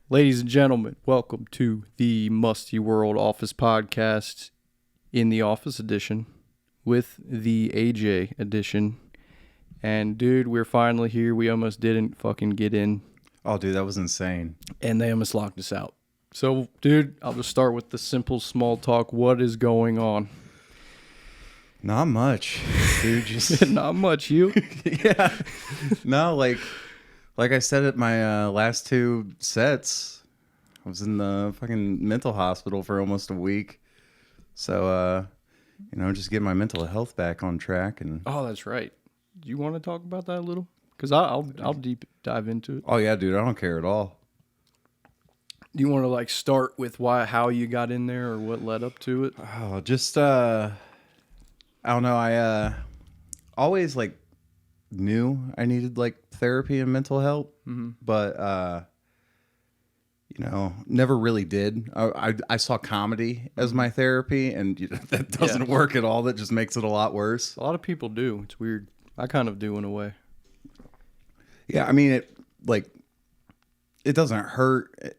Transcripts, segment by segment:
Ladies and gentlemen, welcome to the Musty World Office Podcast in the Office Edition with the AJ Edition. And dude, we're finally here. We almost didn't fucking get in. Oh, dude, that was insane. And they almost locked us out. So, dude, I'll just start with the simple small talk. What is going on? Not much, dude. Just Not much, you? yeah. No, like I said at my last two sets, I was in the fucking mental hospital for almost a week. So, just getting my mental health back on track. And Oh, that's right. Do you want to talk about that a little? Because I'll deep dive into it. oh yeah, dude, I don't care at all. Do you want to start with how you got in there or what led up to it? Oh, just I don't know. I always knew I needed therapy and mental help, but never really did. I saw comedy as my therapy, and that doesn't work at all. That just makes it a lot worse. A lot of people do. It's weird. I kind of do in a way. Yeah, I mean it doesn't hurt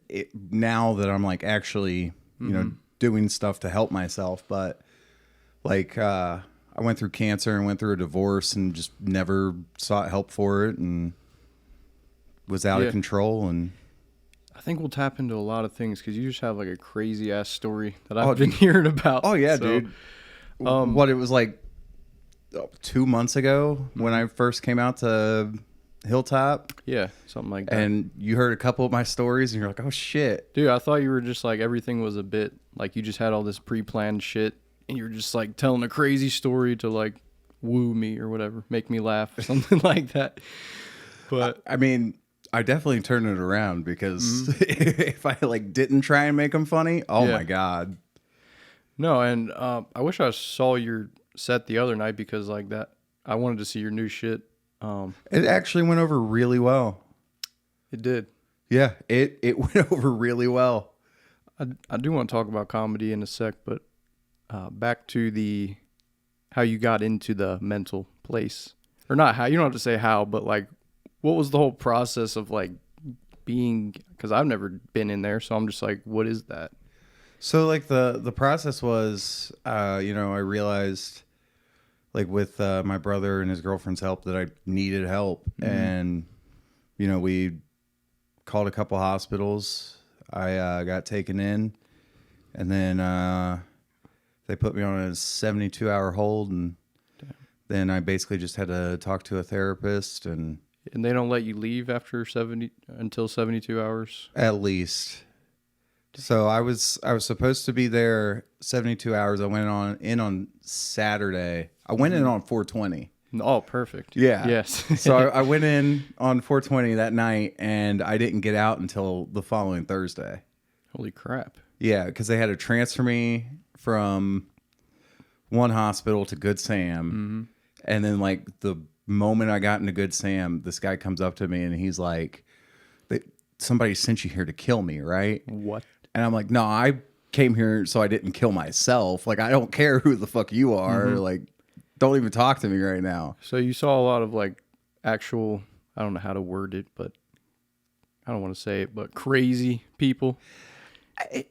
now that I'm actually doing stuff to help myself, but I went through cancer and went through a divorce and just never sought help for it and was out of control. And I think we'll tap into a lot of things because you just have a crazy ass story that I've been hearing about. Oh yeah, dude. What it was 2 months ago when I first came out to Hilltop. Yeah, something like that. And you heard a couple of my stories and you're like, oh shit. Dude, I thought you were just everything was a bit, you just had all this pre-planned shit and you're just telling a crazy story to woo me or whatever, make me laugh or something like that. But I mean, I definitely turned it around because if I didn't try and make them funny, my God. No, and I wish I saw your set the other night because that I wanted to see your new shit. It actually went over really well. It did. Yeah, it went over really well. I do want to talk about comedy in a sec, but back to how you got into the mental place. Or not how, you don't have to say how, but what was the whole process of being, because I've never been in there, so I'm just what is that? So the process was, I realized with my brother and his girlfriend's help that I needed help. And, we called a couple hospitals. I got taken in and then they put me on a 72-hour hold. And then I basically just had to talk to a therapist. And they don't let you leave after 72 hours? At least. So I was supposed to be there 72 hours. I went in on Saturday. I went in on 420. Oh, perfect. Yeah. Yes. So I went in on 420 that night, and I didn't get out until the following Thursday. Holy crap. Yeah, because they had to transfer me from one hospital to Good Sam. And then the moment I got into Good Sam, this guy comes up to me and he's like, somebody sent you here to kill me, right? What? And I'm like, no, I came here so I didn't kill myself. I don't care who the fuck you are. Don't even talk to me right now. So you saw a lot of actual, I don't know how to word it, but I don't want to say it, but crazy people.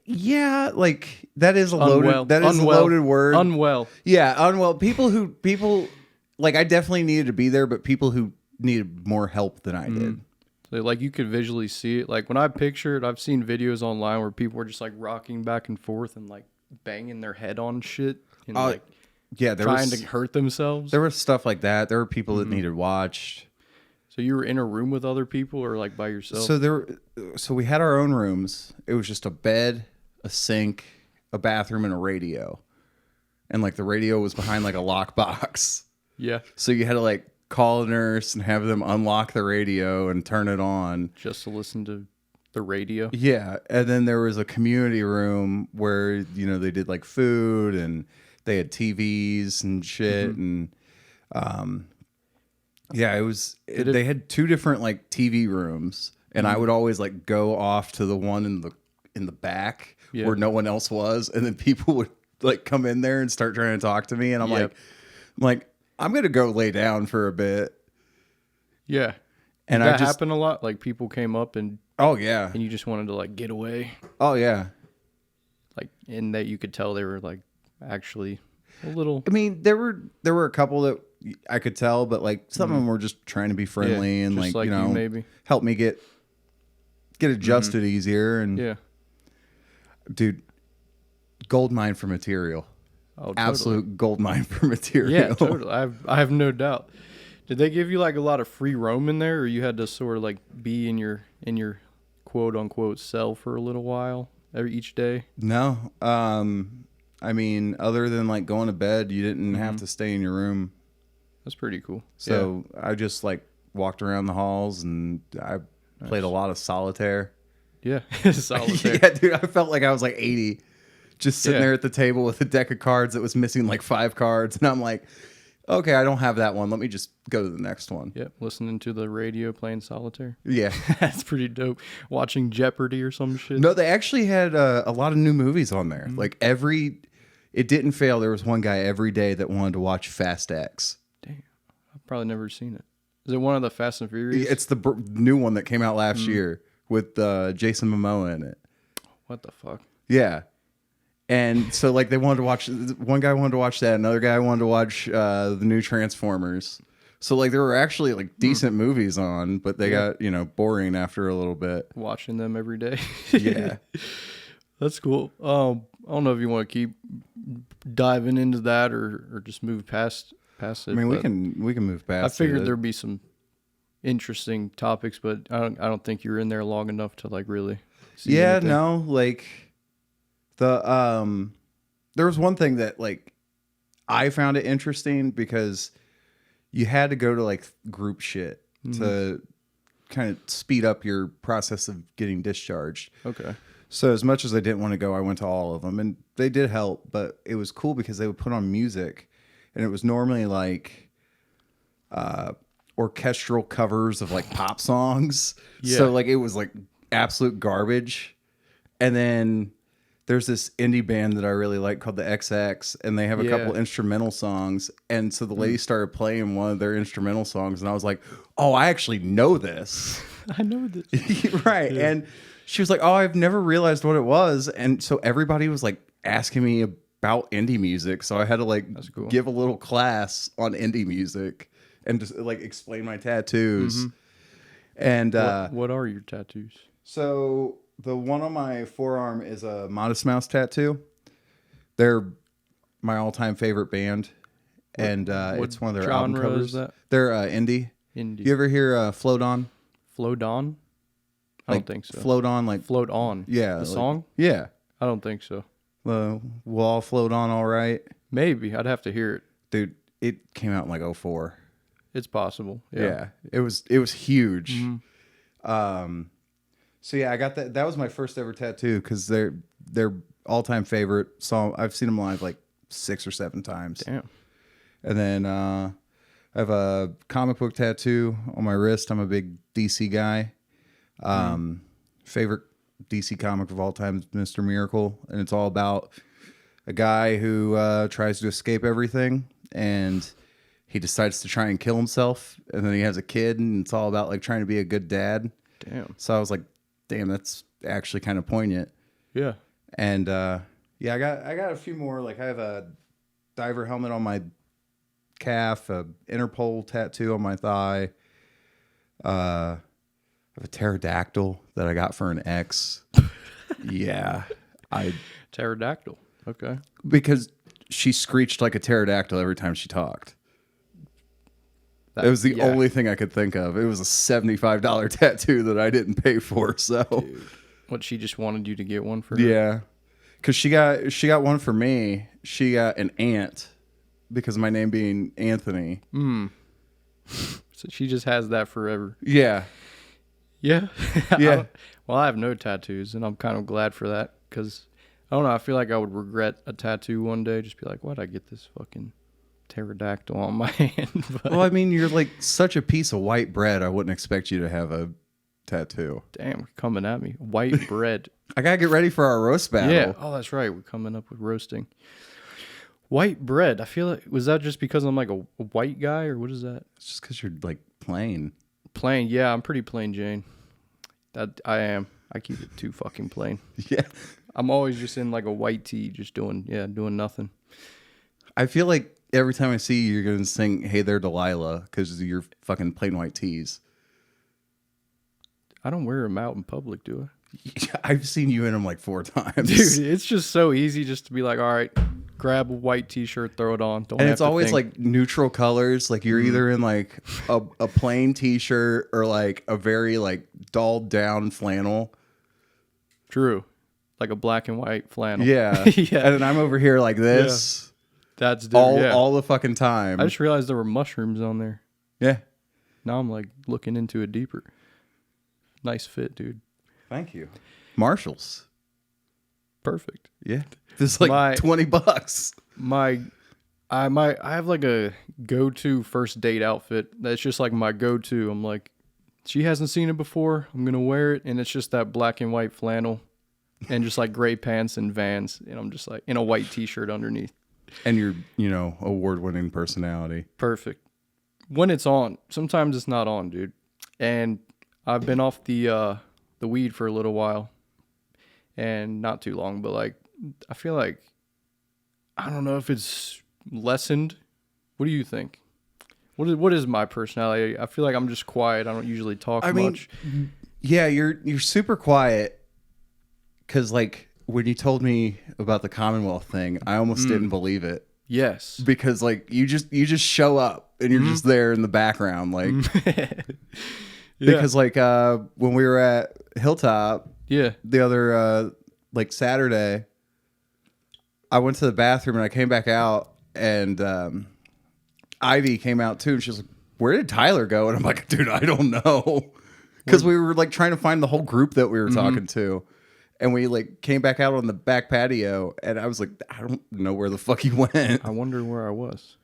Yeah, that is a loaded word. Unwell. Yeah, unwell. People I definitely needed to be there, but people who needed more help than I did. So, you could visually see it. When I picture it, I've seen videos online where people were just rocking back and forth and banging their head on shit and trying to hurt themselves. There was stuff like that. There were people that needed watched. So you were in a room with other people or by yourself? So we had our own rooms. It was just a bed, a sink, a bathroom, and a radio. And the radio was behind a lockbox. Yeah. So you had to call a nurse and have them unlock the radio and turn it on. Just to listen to the radio? Yeah. And then there was a community room where, they did food and they had TVs and shit. And it was, they had two different TV rooms. And I would always go off to the one in the back where no one else was. And then people would come in there and start trying to talk to me. And I'm I'm going to go lay down for a bit. Yeah. And Did that happen a lot? People came up and Oh yeah. and you just wanted to like get away, Oh yeah. like, and that you could tell they were like actually a little. I mean, there were a couple that I could tell, but like some of them were just trying to be friendly and just like, like you maybe. help me get adjusted easier. And Yeah. dude, gold mine for material. Oh, totally. Absolute gold mine for material. Yeah, totally. I have no doubt. Did they give you like a lot of free roam in there, or you had to sort of like be in your quote unquote cell for a little while each day? No. I mean, other than like going to bed, you didn't have to stay in your room. That's pretty cool. So I just like walked around the halls and I played a lot of solitaire. Yeah, solitaire. Yeah, dude, I felt like I was like 80, just sitting there at the table with a deck of cards that was missing like 5 cards, and I'm like, okay, I don't have that one. Let me just go to the next one. Yep, listening to the radio playing solitaire. Yeah. That's pretty dope. Watching Jeopardy or some shit. No, they actually had a lot of new movies on there. Like it didn't fail. There was one guy every day that wanted to watch Fast X. Damn, I've probably never seen it. Is it one of the Fast and Furious? It's the new one that came out last year with Jason Momoa in it. What the fuck? Yeah. And so like they wanted to watch, one guy wanted to watch that, another guy wanted to watch the new Transformers. So like there were actually like decent movies on, but they got, boring after a little bit. Watching them every day. Yeah. That's cool. I don't know if you want to keep diving into that or just move past it. I mean, we can move past. I figured it. there'd be some interesting topics, but I don't think you're in there long enough to like really see anything. No, like the there was one thing that like I found it interesting because you had to go to like group shit to kind of speed up your process of getting discharged. Okay. So as much as I didn't want to go, I went to all of them, and they did help, but it was cool because they would put on music, and it was normally like orchestral covers of like pop songs. Yeah. So like it was like absolute garbage. And then there's this indie band that I really like called the XX, and they have a couple instrumental songs. And so the lady started playing one of their instrumental songs, and I was like, oh, I actually know this. I know this. Right. Yeah. And she was like, oh, I've never realized what it was. And so everybody was like asking me about indie music. So I had to like give a little class on indie music and just like explain my tattoos. And what are your tattoos? So the one on my forearm is a Modest Mouse tattoo. They're my all-time favorite band. And it's one of their album covers. Is that? They're indie. You ever hear Float On? Float On? I don't think so. Float On, like Float On. Yeah. The like, song? Yeah. I don't think so. We'll all float on all right. Maybe. I'd have to hear it. Dude, it came out in like 2004. It's possible. Yeah. It was huge. So yeah, I got that. That was my first ever tattoo because they're all-time favorite song. I've seen them live like 6 or 7 times. Damn. And then I have a comic book tattoo on my wrist. I'm a big DC guy. Favorite DC comic of all time is Mr. Miracle, and it's all about a guy who tries to escape everything, and he decides to try and kill himself, and then he has a kid, and it's all about like trying to be a good dad. Damn. So I was like, damn, that's actually kind of poignant. Yeah. And yeah, I got a few more. Like I have a diver helmet on my calf, a Interpol tattoo on my thigh. I have a pterodactyl that I got for an ex. Yeah. Pterodactyl. Okay. Because she screeched like a pterodactyl every time she talked. It was the only thing I could think of. It was a $75 tattoo that I didn't pay for. So, dude. What, she just wanted you to get one for her? Yeah. Because she got one for me. She got an aunt because of my name being Anthony. So she just has that forever. Yeah. Yeah. Yeah. Well, I have no tattoos, and I'm kind of glad for that because, I don't know, I feel like I would regret a tattoo one day. Just be like, why'd I get this fucking pterodactyl on my hand? But, well, I mean, you're like such a piece of white bread. I wouldn't expect you to have a tattoo. damn, coming at me. White bread. I gotta get ready for our roast battle. Yeah. Oh, that's right. We're coming up with roasting. White bread. I feel like, was that just because I'm like a white guy, or what is that? It's just because you're like plain. Plain. Yeah, I'm pretty plain Jane. That I am. I keep it too fucking plain. Yeah. I'm always just in like a white tee, just doing nothing. I feel like every time I see you, you're going to sing Hey There Delilah because of your fucking plain white tees. I don't wear them out in public, do I? I've seen you in them like 4 times. Dude, it's just so easy just to be like, all right, grab a white t-shirt, throw it on. Don't And have it's to always think. like neutral colors. Like you're either in like a plain t-shirt or like a very like dulled down flannel. True. Like a black and white flannel. Yeah. Yeah. And then I'm over here like this That's all the fucking time. I just realized there were mushrooms on there. Yeah. Now I'm like looking into it deeper. Nice fit, dude. Thank you. Marshalls. Perfect. Yeah. This is like $20. I have like a go-to first date outfit. That's just like my go-to. I'm like, she hasn't seen it before. I'm gonna wear it, and it's just that black and white flannel, and just like gray pants and Vans, and I'm just like in a white t-shirt underneath. And your, award-winning personality. Perfect. When it's on, sometimes it's not on, dude. And I've been off the weed for a little while, and not too long, but like I feel like I don't know if it's lessened. What do you think? What is my personality? I feel like I'm just quiet. I don't usually talk much. Yeah, you're super quiet. Cause like when you told me about the Commonwealth thing, I almost didn't believe it. Yes. Because like you just show up and you're just there in the background, like because like when we were at Hilltop, the other like Saturday, I went to the bathroom and I came back out and Ivy came out too, and she's like, "Where did Tyler go?" And I'm like, "Dude, I don't know," because we were like trying to find the whole group that we were talking to, and we like came back out on the back patio, and I was like, "I don't know where the fuck he went." I wonder where I was.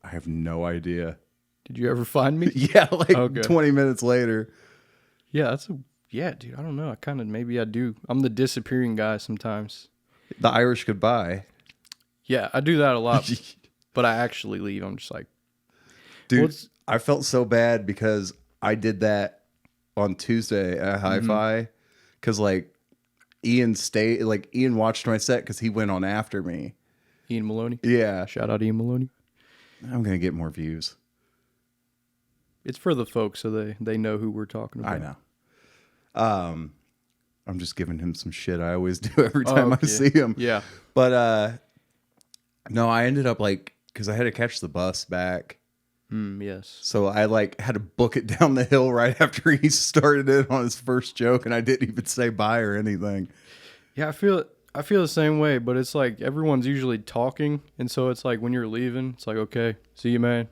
I have no idea. Did you ever find me? Yeah, like 20 minutes later. Yeah, dude. I don't know. Maybe I do. I'm the disappearing guy sometimes. The Irish goodbye. Yeah, I do that a lot, but I actually leave. I'm just like, dude, I felt so bad because I did that on Tuesday at Hi-Fi because like Ian watched my set because he went on after me. Ian Maloney. Yeah, shout out Ian Maloney. I'm gonna get more views. It's for the folks so they know who we're talking about. I know. I'm just giving him some shit. I always do every time I see him. Yeah, but no, I ended up like because I had to catch the bus back. Yes. So I like had to book it down the hill right after he started it on his first joke, and I didn't even say bye or anything. Yeah, I feel the same way, but it's like everyone's usually talking, and so it's like when you're leaving, it's like, okay, see you, man.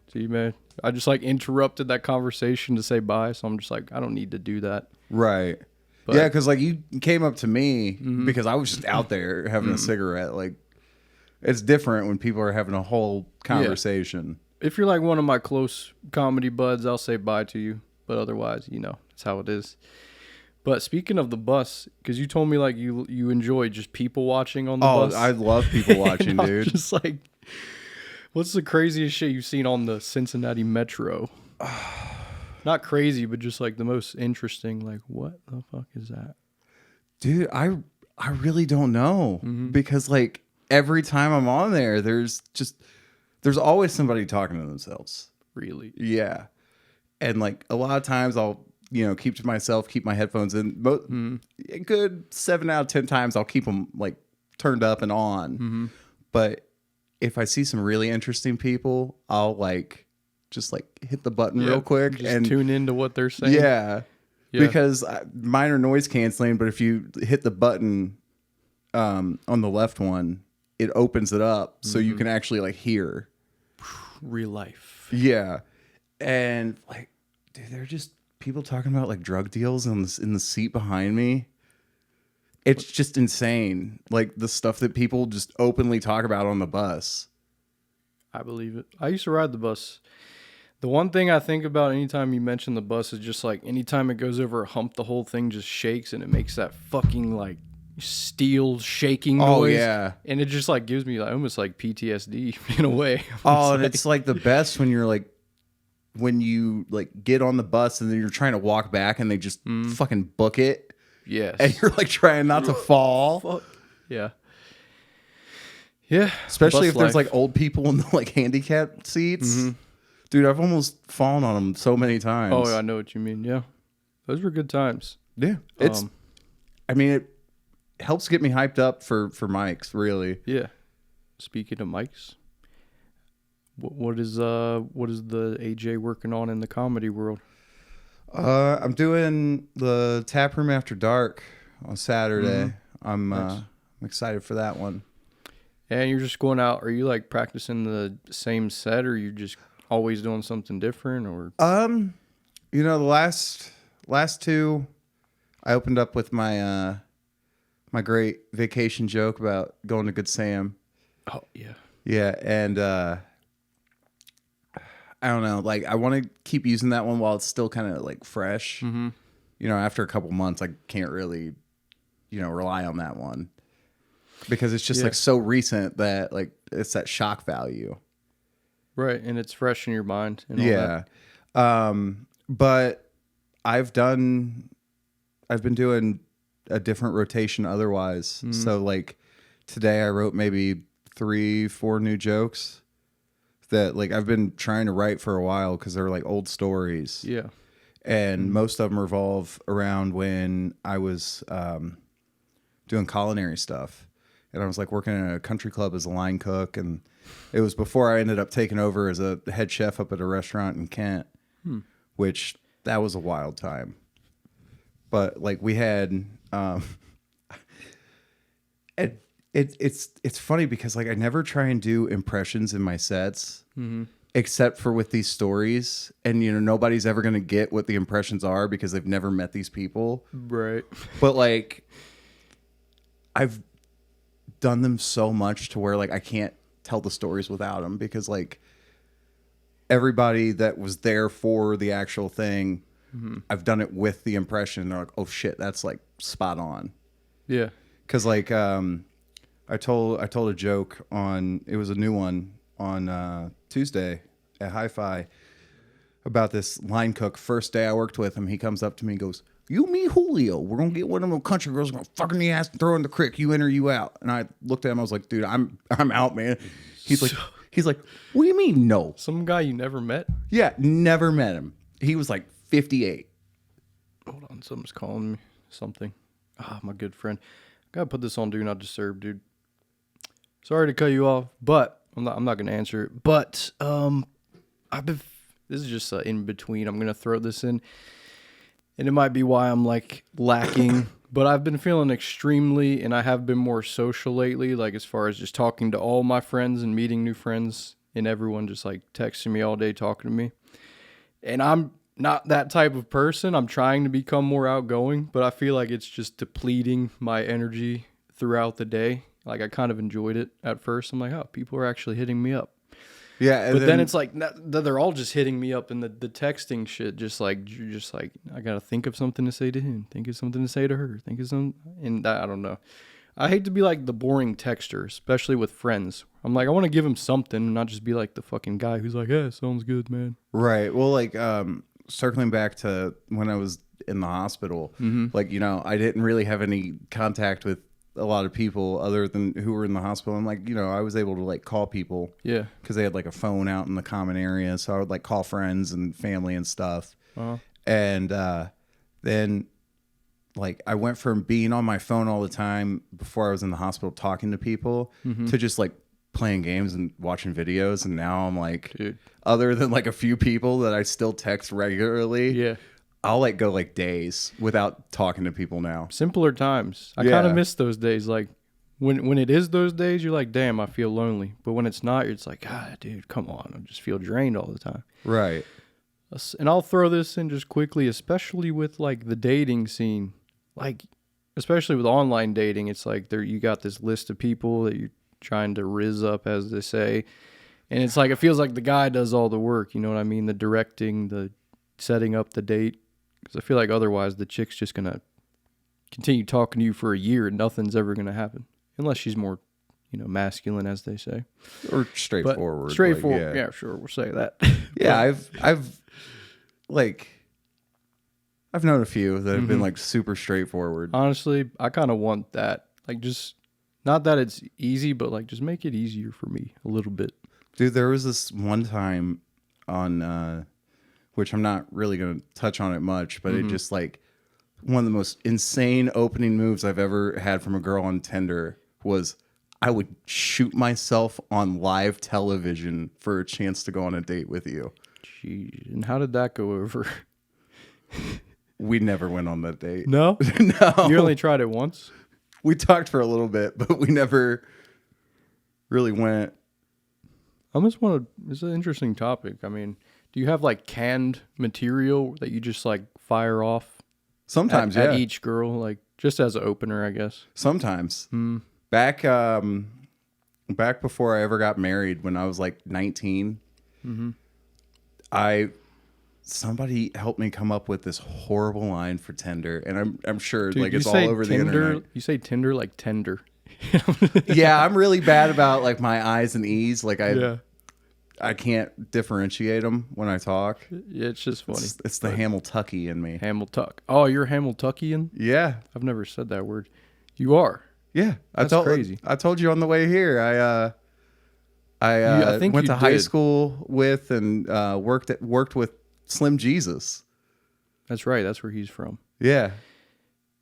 I just like interrupted that conversation to say bye, so I'm just like, I don't need to do that. Right. But, yeah, because like you came up to me because I was just out there having a cigarette. Like, it's different when people are having a whole conversation. Yeah. If you're like one of my close comedy buds, I'll say bye to you, but otherwise, that's how it is. But speaking of the bus, because you told me like you enjoy just people watching on the bus. Oh, I love people watching, dude. Just like, what's the craziest shit you've seen on the Cincinnati Metro? Not crazy, but just like the most interesting. Like, what the fuck is that? Dude, I really don't know because like every time I'm on there, there's always somebody talking to themselves. Really? Yeah. And like a lot of times I'll, keep to myself, keep my headphones in. A good 7 out of 10 times I'll keep them like turned up and on. But if I see some really interesting people, I'll like just like hit the button real quick just and tune into what they're saying. Yeah. Because mine are noise canceling, but if you hit the button on the left one, it opens it up so you can actually like hear real life. Yeah. And like, dude, they're just people talking about like drug deals in the seat behind me. It's just insane. Like the stuff that people just openly talk about on the bus. I believe it. I used to ride the bus. The one thing I think about anytime you mention the bus is just like anytime it goes over a hump, the whole thing just shakes and it makes that fucking like steel shaking noise. Oh yeah. And it just like gives me like almost like PTSD in a way. And it's like the best when you're like when you like get on the bus and then you're trying to walk back and they just fucking book it. Yes. And you're like trying not to fall. Fuck. Yeah. Yeah. Especially Bus if there's life. like old people in the like handicapped seats. Dude, I've almost fallen on them so many times. Oh, I know what you mean. Yeah. Those were good times. Yeah. I mean, it helps get me hyped up for mics, really. Yeah. Speaking of mics, what is the AJ working on in the comedy world? I'm doing the Tap Room After Dark on Saturday. I'm excited for that one. And you're just going out. Are you like practicing the same set, or you just always doing something different? Or you know, the last two, I opened up with my my great vacation joke about going to Good Sam. Oh yeah, yeah, and I don't know, like I want to keep using that one while it's still kind of like fresh. You know, after a couple months, I can't really, you know, rely on that one because it's just like so recent that like it's that shock value. Right, and it's fresh in your mind. And all that. But I've been doing a different rotation otherwise. So like today I wrote maybe 3-4 new jokes that like I've been trying to write for a while because they're like old stories. Yeah. And most of them revolve around when I was doing culinary stuff. And I was like working in a country club as a line cook. And it was before I ended up taking over as a head chef up at a restaurant in Kent, which that was a wild time. But like we had, it's funny because like I never try and do impressions in my sets, except for with these stories, and you know nobody's ever gonna get what the impressions are because they've never met these people, right? But like I've done them so much to where like I can't tell the stories without them because like everybody that was there for the actual thing, I've done it with the impression. And they're like, oh shit, that's like spot on. Yeah. Cause like, I told a joke it was a new one on, Tuesday at Hi-Fi about this line cook. First day I worked with him, he comes up to me and goes, you, me, Julio, we're going to get one of them country girls going to fuck in the ass and throw in the creek. You in or you out? And I looked at him. I was like, dude, I'm out, man. He's like, what do you mean? No. Some guy you never met? Yeah. Never met him. He was like 58. Hold on. Something's calling me. Something. My good friend. Gotta put this on Do Not Disturb, dude. Sorry to cut you off, but I'm not gonna answer it. But this is just in between. I'm gonna throw this in, and it might be why I'm like lacking. But I've been feeling extremely, and I have been more social lately. Like as far as just talking to all my friends and meeting new friends, and everyone just like texting me all day, talking to me. And I'm not that type of person. I'm trying to become more outgoing, but I feel like it's just depleting my energy throughout the day. Like I kind of enjoyed it at first. I'm like, oh, people are actually hitting me up. Yeah, but then it's like they're all just hitting me up, and the texting shit just like I gotta think of something to say to him, think of something to say to her, think of some, and I don't know. I hate to be like the boring texter, especially with friends. I'm like, I want to give him something, not just be like the fucking guy who's like, yeah, sounds good, man. Right. Well, like circling back to when I was in the hospital, like you know, I didn't really have any contact with a lot of people other than who were in the hospital. I'm like, you know, I was able to like call people, because they had like a phone out in the common area, so I would like call friends and family and stuff. And then like I went from being on my phone all the time before I was in the hospital talking to people to just like playing games and watching videos, and now I'm like, dude, other than like a few people that I still text regularly, I'll like go like days without talking to people now. Simpler times. I kind of miss those days. Like when it is those days, you're like, damn, I feel lonely. But when it's not, it's like, God, dude, come on. I just feel drained all the time. Right. And I'll throw this in just quickly, especially with like the dating scene. Like, especially with online dating, it's like you got this list of people that you're trying to rizz up, as they say. And it's like, it feels like the guy does all the work. You know what I mean? The directing, the setting up the date. Because I feel like otherwise the chick's just going to continue talking to you for a year and nothing's ever going to happen. Unless she's more, you know, masculine, as they say. Or straightforward. But straightforward. Like, yeah, sure. We'll say that. Yeah, I've like, I've known a few that have been like super straightforward. Honestly, I kind of want that. Like, just not that it's easy, but like just make it easier for me a little bit. Dude, there was this one time on, which I'm not really going to touch on it much, but it just like one of the most insane opening moves I've ever had from a girl on Tinder was I would shoot myself on live television for a chance to go on a date with you. Jeez, and how did that go over? We never went on that date. No? No. You only tried it once? We talked for a little bit, but we never really went. I just want to, it's an interesting topic. I mean, do you have like canned material that you just like fire off? Sometimes, at each girl, like just as an opener, I guess. Sometimes. Back before I ever got married, when I was like 19, somebody helped me come up with this horrible line for Tinder, and I'm sure Dude, like it's all over the internet. You say Tinder like tender. Yeah, I'm really bad about like my I's and E's. Like Yeah. I can't differentiate them when I talk. Yeah, it's just funny. It's the Hamiltucky in me. Hamiltuck. Oh, you're Hamiltuckian? Yeah, I've never said that word. You are. yeah. That's crazy. I told you on the way here. I think went you to high did. school with and worked with Slim Jesus. That's right. That's where he's from. Yeah.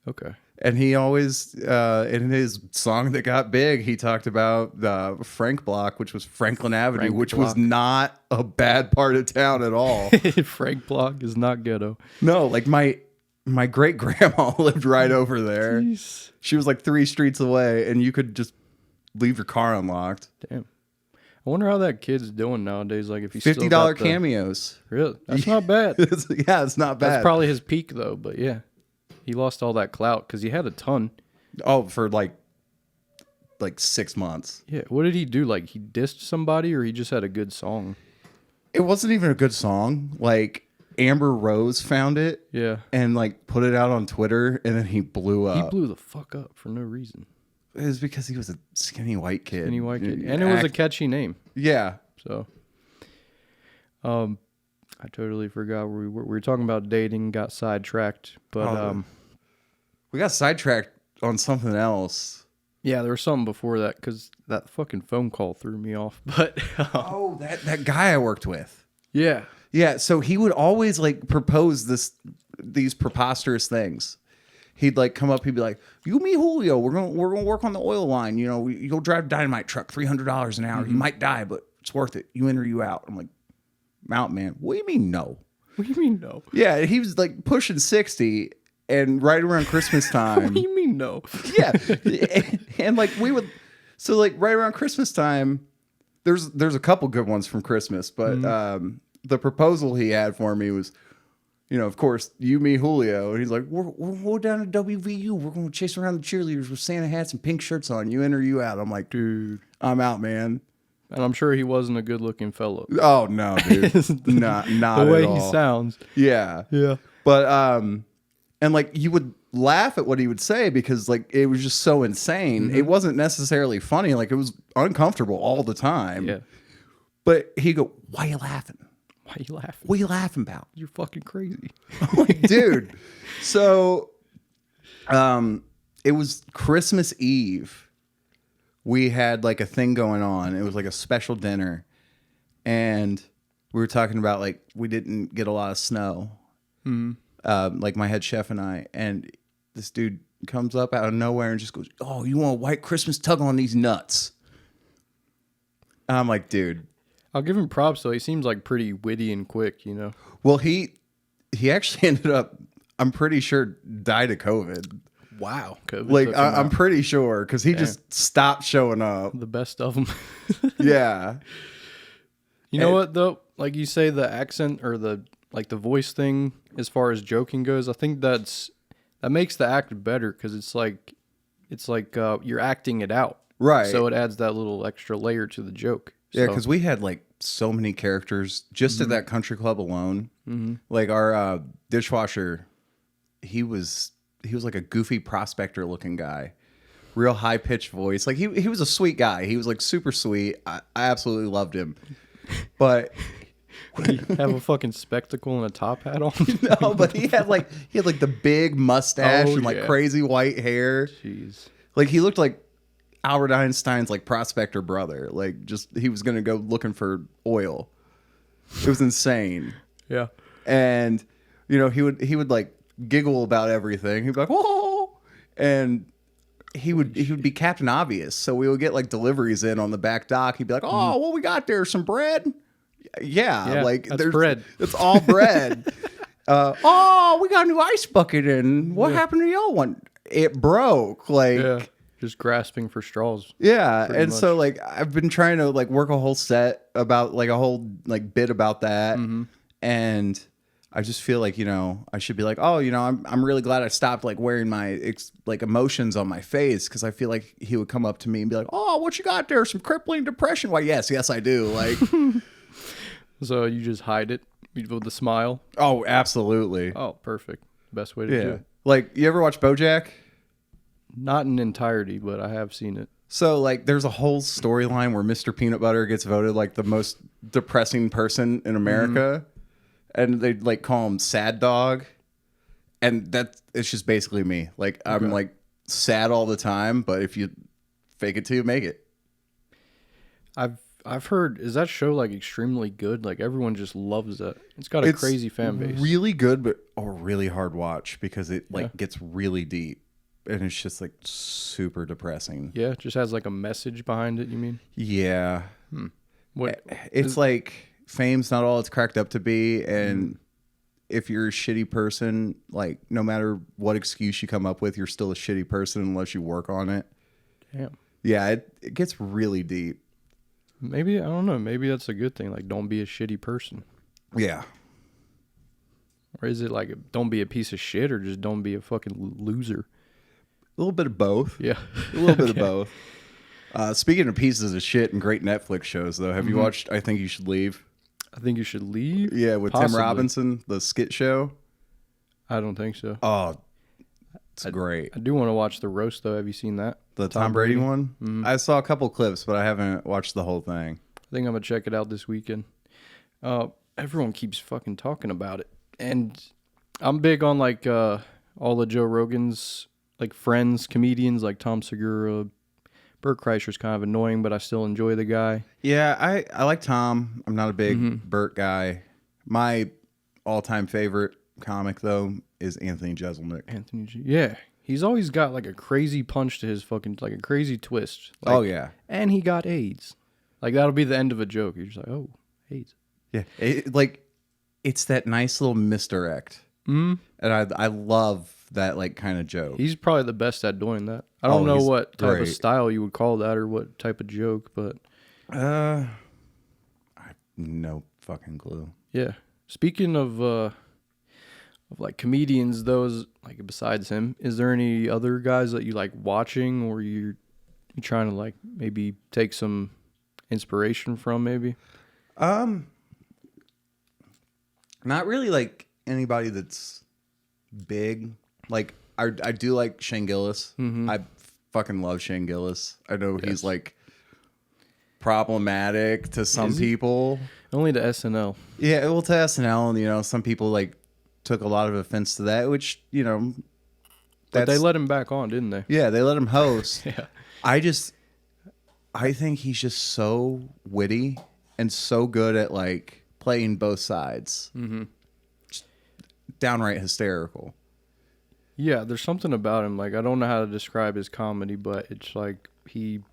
Okay. And he always, in his song that got big, he talked about Frank Block, which was Franklin Avenue, Frank which Block. was not a bad part of town at all. Frank Block is not ghetto. No, like my great grandma lived right over there. Jeez. She was like 3 streets away, and you could just leave your car unlocked. Damn. I wonder how that kid's doing nowadays. Like if he's $50 still got the, cameos. Really? That's not bad. Yeah, it's not bad. That's probably his peak though. But yeah, he lost all that clout because he had a ton. Oh, for like 6 months. Yeah. What did he do? Like he dissed somebody, or he just had a good song? It wasn't even a good song. Like Amber Rose found it. Yeah. And like put it out on Twitter, and then he blew up. He blew the fuck up for no reason. It was because he was a skinny white kid. Skinny white kid. And it was a catchy name. Yeah. So, I totally forgot where we were. We were talking about dating, got sidetracked. But, We got sidetracked on something else. yeah, there was something before that because that fucking phone call threw me off. But, Oh, that guy I worked with. yeah. Yeah, so he would always like propose these preposterous things. He'd like come up, he'd be like, "You, me, Julio, we're gonna work on the oil line. You know, you'll drive a dynamite truck, $300 an hour. You might die, but it's worth it. You in or you out." I'm like, "Mountain man, what do you mean no?" What do you mean no? Yeah, he was like pushing 60, and right around Christmas time. What do you mean no? Yeah, and like we would, so like right around Christmas time, there's a couple good ones from Christmas, but the proposal he had for me was, you know, of course, you, me, Julio, and he's like, we're down to WVU, we're going to chase around the cheerleaders with Santa hats and pink shirts on. You in or you out? I'm like, dude, I'm out, man. And I'm sure he wasn't a good looking fellow. Oh no, dude, not The way at all. he sounds. Yeah, Yeah. but and like you would laugh at what he would say because like it was just so insane. It wasn't necessarily funny. Like it was uncomfortable all the time. Yeah. But he'd go, "Why you laughing? Why are you laughing? What are you laughing about?" You're fucking crazy. I'm like, dude. So it was Christmas Eve. We had like a thing going on. It was like a special dinner. And we were talking about like we didn't get a lot of snow. Like my head chef and I. And this dude comes up out of nowhere and just goes, "Oh, you want a white Christmas? Tug on these nuts." And I'm like, dude. I'll give him props though. He seems like pretty witty and quick, you know. Well, he actually ended up, I'm pretty sure, died of COVID. Wow. COVID Like, took him I'm out. pretty sure, because he just stopped showing up. The best of them. Yeah. You know what though? Like you say, the accent or the voice thing, as far as joking goes, I think that makes the act better because it's like you're acting it out, Right. So it adds that little extra layer to the joke. Yeah, So- because we had like so many characters just at that country club alone. Like our dishwasher, he was like a goofy prospector looking guy, real high pitched voice. Like he was a sweet guy. He was like super sweet. I absolutely loved him. But He have a fucking spectacle and a top hat on. No, but he had like the big mustache and like crazy white hair. Jeez. Like he looked like Albert Einstein's like prospector brother. Like just he was gonna go looking for oil. It was insane. Yeah. And you know, he would like giggle about everything. He'd be like, "Whoa!" And he would be Captain Obvious. So we would get like deliveries in on the back dock. He'd be like, "Oh, what we got there? Some bread?" Yeah, like that's bread. It's all bread. Oh, we got a new ice bucket in. What happened to the old one? It broke. Like, just grasping for straws. Yeah, and much. So like I've been trying to like work a whole set about like a whole like bit about that, and I just feel like, you know, I should be like, oh, you know, I'm really glad I stopped like wearing my like emotions on my face, because I feel like he would come up to me and be like, oh, what you got there? Some crippling depression? Why, yes, I do. Like, so you just hide it with the smile? Oh, absolutely. Oh, perfect. Best way to do it. Like, you ever watch BoJack? Not in entirety, but I have seen it. So, like, there's a whole storyline where Mr. Peanut Butter gets voted like the most depressing person in America. And they like call him Sad Dog, and it's just basically me. Like I'm like sad all the time, but if you fake it till you make it. I've heard, is that show like extremely good? Like everyone just loves that. It's got a crazy fan base. Really good, but really hard watch, because it like gets really deep, and it's just like super depressing. Yeah, it just has like a message behind it. You mean? Yeah. What? It's like, fame's not all it's cracked up to be, and if you're a shitty person, like no matter what excuse you come up with, you're still a shitty person unless you work on it. Damn. Yeah, it gets really deep. Maybe, I don't know, maybe that's a good thing. Like, don't be a shitty person. Yeah. Or is it like, don't be a piece of shit, or just don't be a fucking loser? A little bit of both. Yeah. A little bit of both. Speaking of pieces of shit and great Netflix shows, though, have you watched I Think You Should Leave? I Think You Should Leave? Yeah, with Tim Robinson, the skit show. I don't think so. Oh, it's great. I do want to watch the roast, though. Have you seen that? The Tom Brady one? I saw a couple clips, but I haven't watched the whole thing. I think I'm going to check it out this weekend. Everyone keeps fucking talking about it. And I'm big on, like, all the Joe Rogan's, like, friends, comedians, like Tom Segura. Bert Kreischer's kind of annoying, but I still enjoy the guy. Yeah, I like Tom. I'm not a big Bert guy. My all-time favorite comic, though, is Anthony Jeselnik. Yeah. He's always got, like, a crazy punch to his fucking, like, a crazy twist. Like, oh, yeah. And he got AIDS. Like, that'll be the end of a joke. You're just like, oh, AIDS. Yeah. It's that nice little misdirect. And I love that, like, kind of joke. He's probably the best at doing that. I don't know what type of style you would call that, or what type of joke, but I have no fucking clue. Yeah. Speaking of like comedians, those like besides him, is there any other guys that you like watching, or you're trying to like maybe take some inspiration from, maybe? Not really like anybody that's big. Like I do like Shane Gillis. I fucking love Shane Gillis. I know he's like problematic to some people. Only to SNL. Yeah, well, to SNL, and you know, some people like took a lot of offense to that, which, you know, but they let him back on, didn't they? Yeah, they let him host. Yeah. I think he's just so witty and so good at like playing both sides. Just downright hysterical. Yeah, there's something about him. Like, I don't know how to describe his comedy, but it's like it's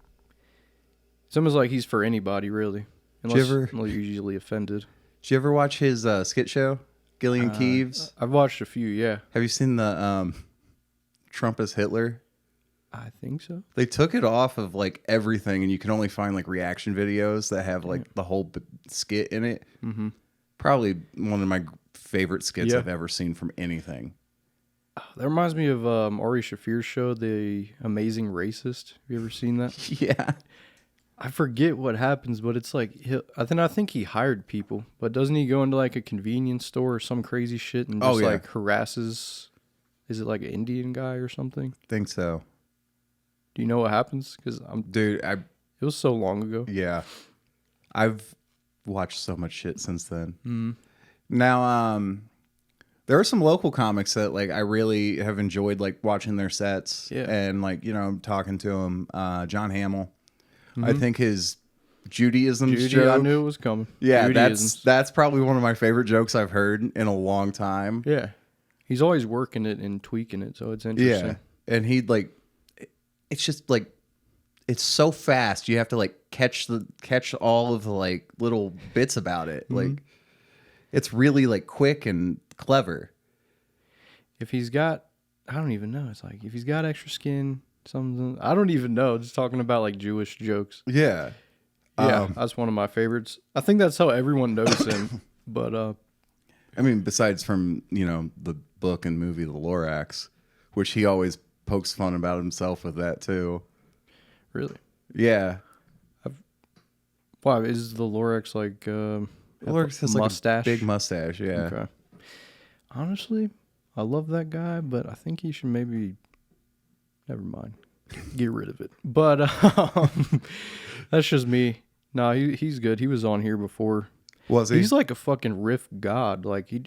almost like he's for anybody, really. Unless you're usually offended. Did you ever watch his skit show, Gillian Keeves? I've watched a few, yeah. Have you seen the Trump as Hitler? I think so. They took it off of like everything, and you can only find like reaction videos that have like the whole skit in it. Probably one of my favorite skits I've ever seen from anything. That reminds me of Ari Shaffir's show, The Amazing Racist. Have you ever seen that? Yeah. I forget what happens, but it's like, I think he hired people, but doesn't he go into like a convenience store or some crazy shit and just like harasses, is it like an Indian guy or something? Think so. Do you know what happens? Because it was so long ago. Yeah. I've watched so much shit since then. Mm. Now, there are some local comics that like I really have enjoyed like watching their sets and like, you know, talking to them. John Hamill. I think his Judaism joke. I knew it was coming. Yeah, Judaisms. that's probably one of my favorite jokes I've heard in a long time. Yeah. He's always working it and tweaking it, so it's interesting. Yeah. And he'd like, it's just like, it's so fast. You have to like catch all of the like little bits about it. Like, it's really like quick and clever. If he's got, I don't even know. It's like, if he's got extra skin, something, I don't even know. Just talking about like Jewish jokes. Yeah. Yeah, that's one of my favorites. I think that's how everyone knows him. But I mean, besides from, you know, the book and movie The Lorax, which he always pokes fun about himself with that too. Really? Yeah. Wow, is the Lorax like Lorax has mustache? like a big mustache, yeah. Okay. Honestly, I love that guy, but I think he should maybe never mind. Get rid of it. But that's just me. No, he's good. He was on here before. Was he? He's like a fucking riff god. Like he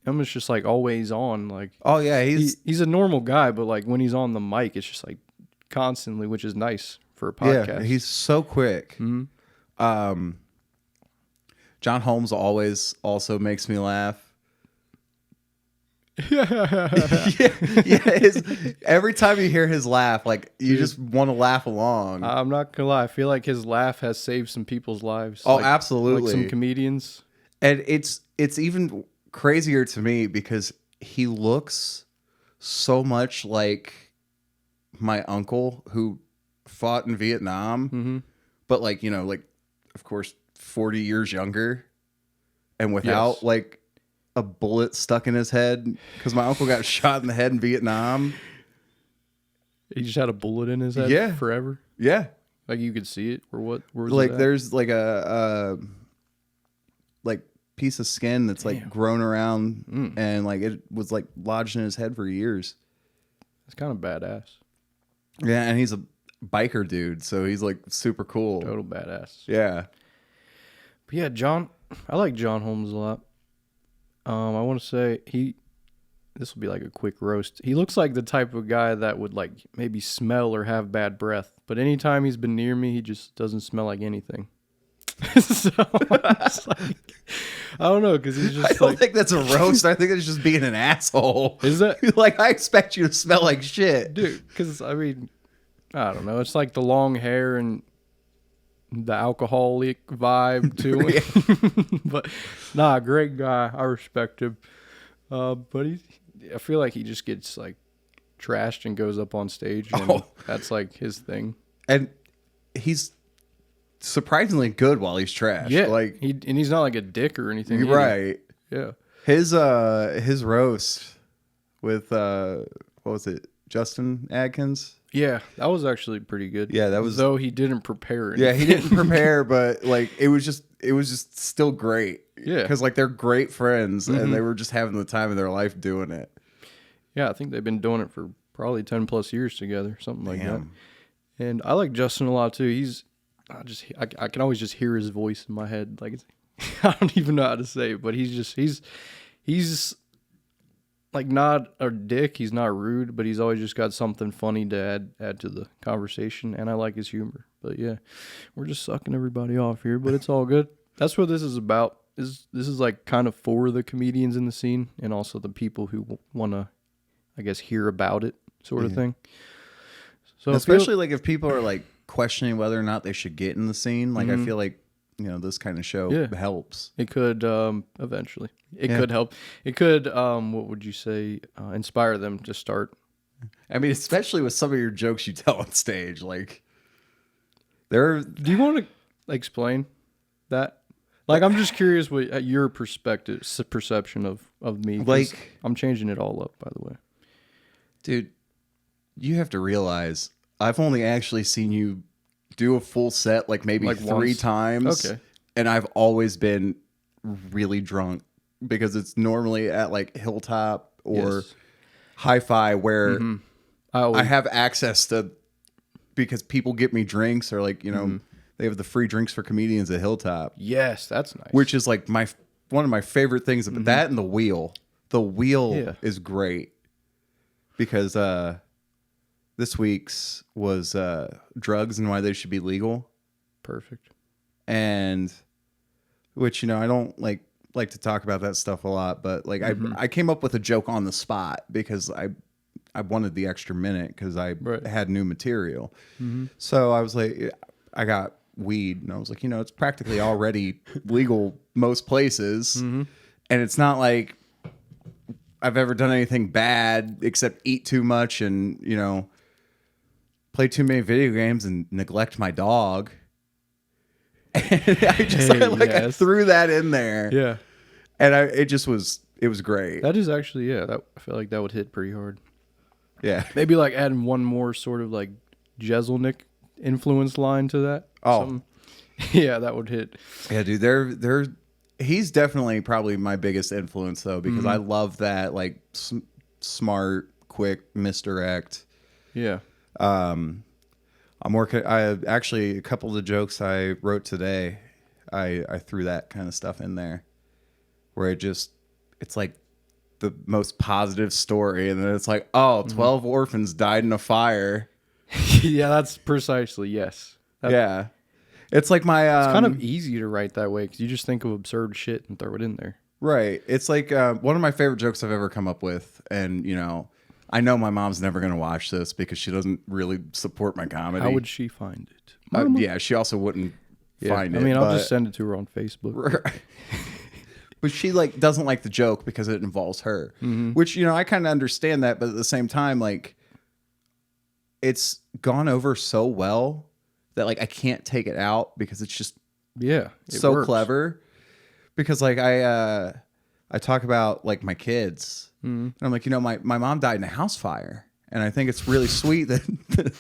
almost just like always on. Like, oh yeah, he's a normal guy, but like when he's on the mic, it's just like constantly, which is nice for a podcast. Yeah, he's so quick. Mm-hmm. John Holmes always also makes me laugh. Yeah. Every time you hear his laugh, like you just want to laugh along. I'm not gonna lie. I feel like his laugh has saved some people's lives. Oh, like, absolutely. Like some comedians. And it's even crazier to me because he looks so much like my uncle who fought in Vietnam, but like, you know, like of course 40 years younger and without like a bullet stuck in his head because my uncle got shot in the head in Vietnam. He just had a bullet in his head forever. Yeah. Like you could see it or what? Where was like it at? There's like a like piece of skin that's like grown around and like it was like lodged in his head for years. It's kind of badass. Yeah, and he's a biker dude, so he's like super cool. Total badass. Yeah. But yeah, I like John Holmes a lot. I want to say this will be like a quick roast. He looks like the type of guy that would like maybe smell or have bad breath, but anytime he's been near me, he just doesn't smell like anything. So I'm just like, I don't know, because he's just I don't think that's a roast. I think it's just being an asshole. Is that? Like, I expect you to smell like shit. Dude, because I mean, I don't know. It's like the long hair and the alcoholic vibe to him. But nah, great guy. I respect him. But I feel like he just gets like trashed and goes up on stage, and that's like his thing. And he's surprisingly good while he's trash. Yeah, like he's not like a dick or anything. Right. Yeah. His roast with what was it? Justin Adkins. Yeah, that was actually pretty good. Yeah, that was, though he didn't prepare anything. Yeah, he didn't prepare, but like it was just still great. Yeah, because like they're great friends and they were just having the time of their life doing it. Yeah, I think they've been doing it for probably 10 plus years together, something like that. And I like Justin a lot too. I can always just hear his voice in my head. Like I don't even know how to say it, but he's like not a dick. He's not rude, but he's always just got something funny to add to the conversation. And I like his humor. But yeah, we're just sucking everybody off here, but it's all good. That's what this is about. This is like kind of for the comedians in the scene and also the people who want to, I guess, hear about it sort of thing. So especially like if people are like questioning whether or not they should get in the scene, like I feel like, you know, this kind of show helps. It could eventually. It could help. It could what would you say, inspire them to start. I mean, especially with some of your jokes you tell on stage, like do you want to explain that? Like, I'm just curious what your perception of me. Like, I'm changing it all up, by the way. Dude, you have to realize I've only actually seen you do a full set like maybe like 3 times. Okay. And I've always been really drunk because it's normally at like Hilltop or Hi-Fi where I have access to, because people get me drinks or like, you know, They have the free drinks for comedians at Hilltop, Yes, that's nice. which is like one of my favorite things about that, and the wheel. The wheel is great because this week's was drugs and why they should be legal. Perfect. And which, you know, I don't like to talk about that stuff a lot, but like I came up with a joke on the spot because I wanted the extra minute because I had new material. So I was like, I got weed, and I was like, you know, it's practically already legal most places, and it's not like I've ever done anything bad except eat too much and, you know, play too many video games and neglect my dog. And I threw that in there. Yeah. And it was great. That is actually, I feel like that would hit pretty hard. Yeah. Maybe like adding one more sort of like Jeselnik influence line to that. Oh. Yeah, that would hit. Yeah, dude, he's definitely probably my biggest influence though, because I love that like smart, quick misdirect. Yeah. I'm working. A couple of the jokes I wrote today, I threw that kind of stuff in there, where it's like the most positive story, and then it's like, 12 orphans died in a fire. Yeah, that's precisely yes. Yeah, it's like my. It's kind of easy to write that way because you just think of absurd shit and throw it in there. Right. It's like one of my favorite jokes I've ever come up with, and you know. I know my mom's never going to watch this because she doesn't really support my comedy. How would she find it? Yeah, she also wouldn't find it. I mean, I'll just send it to her on Facebook. But she like doesn't like the joke because it involves her, which, you know, I kind of understand that. But at the same time, like it's gone over so well that like I can't take it out because it's just so works. clever. Because like I talk about like my kids. And I'm like, you know, my mom died in a house fire. And I think it's really sweet that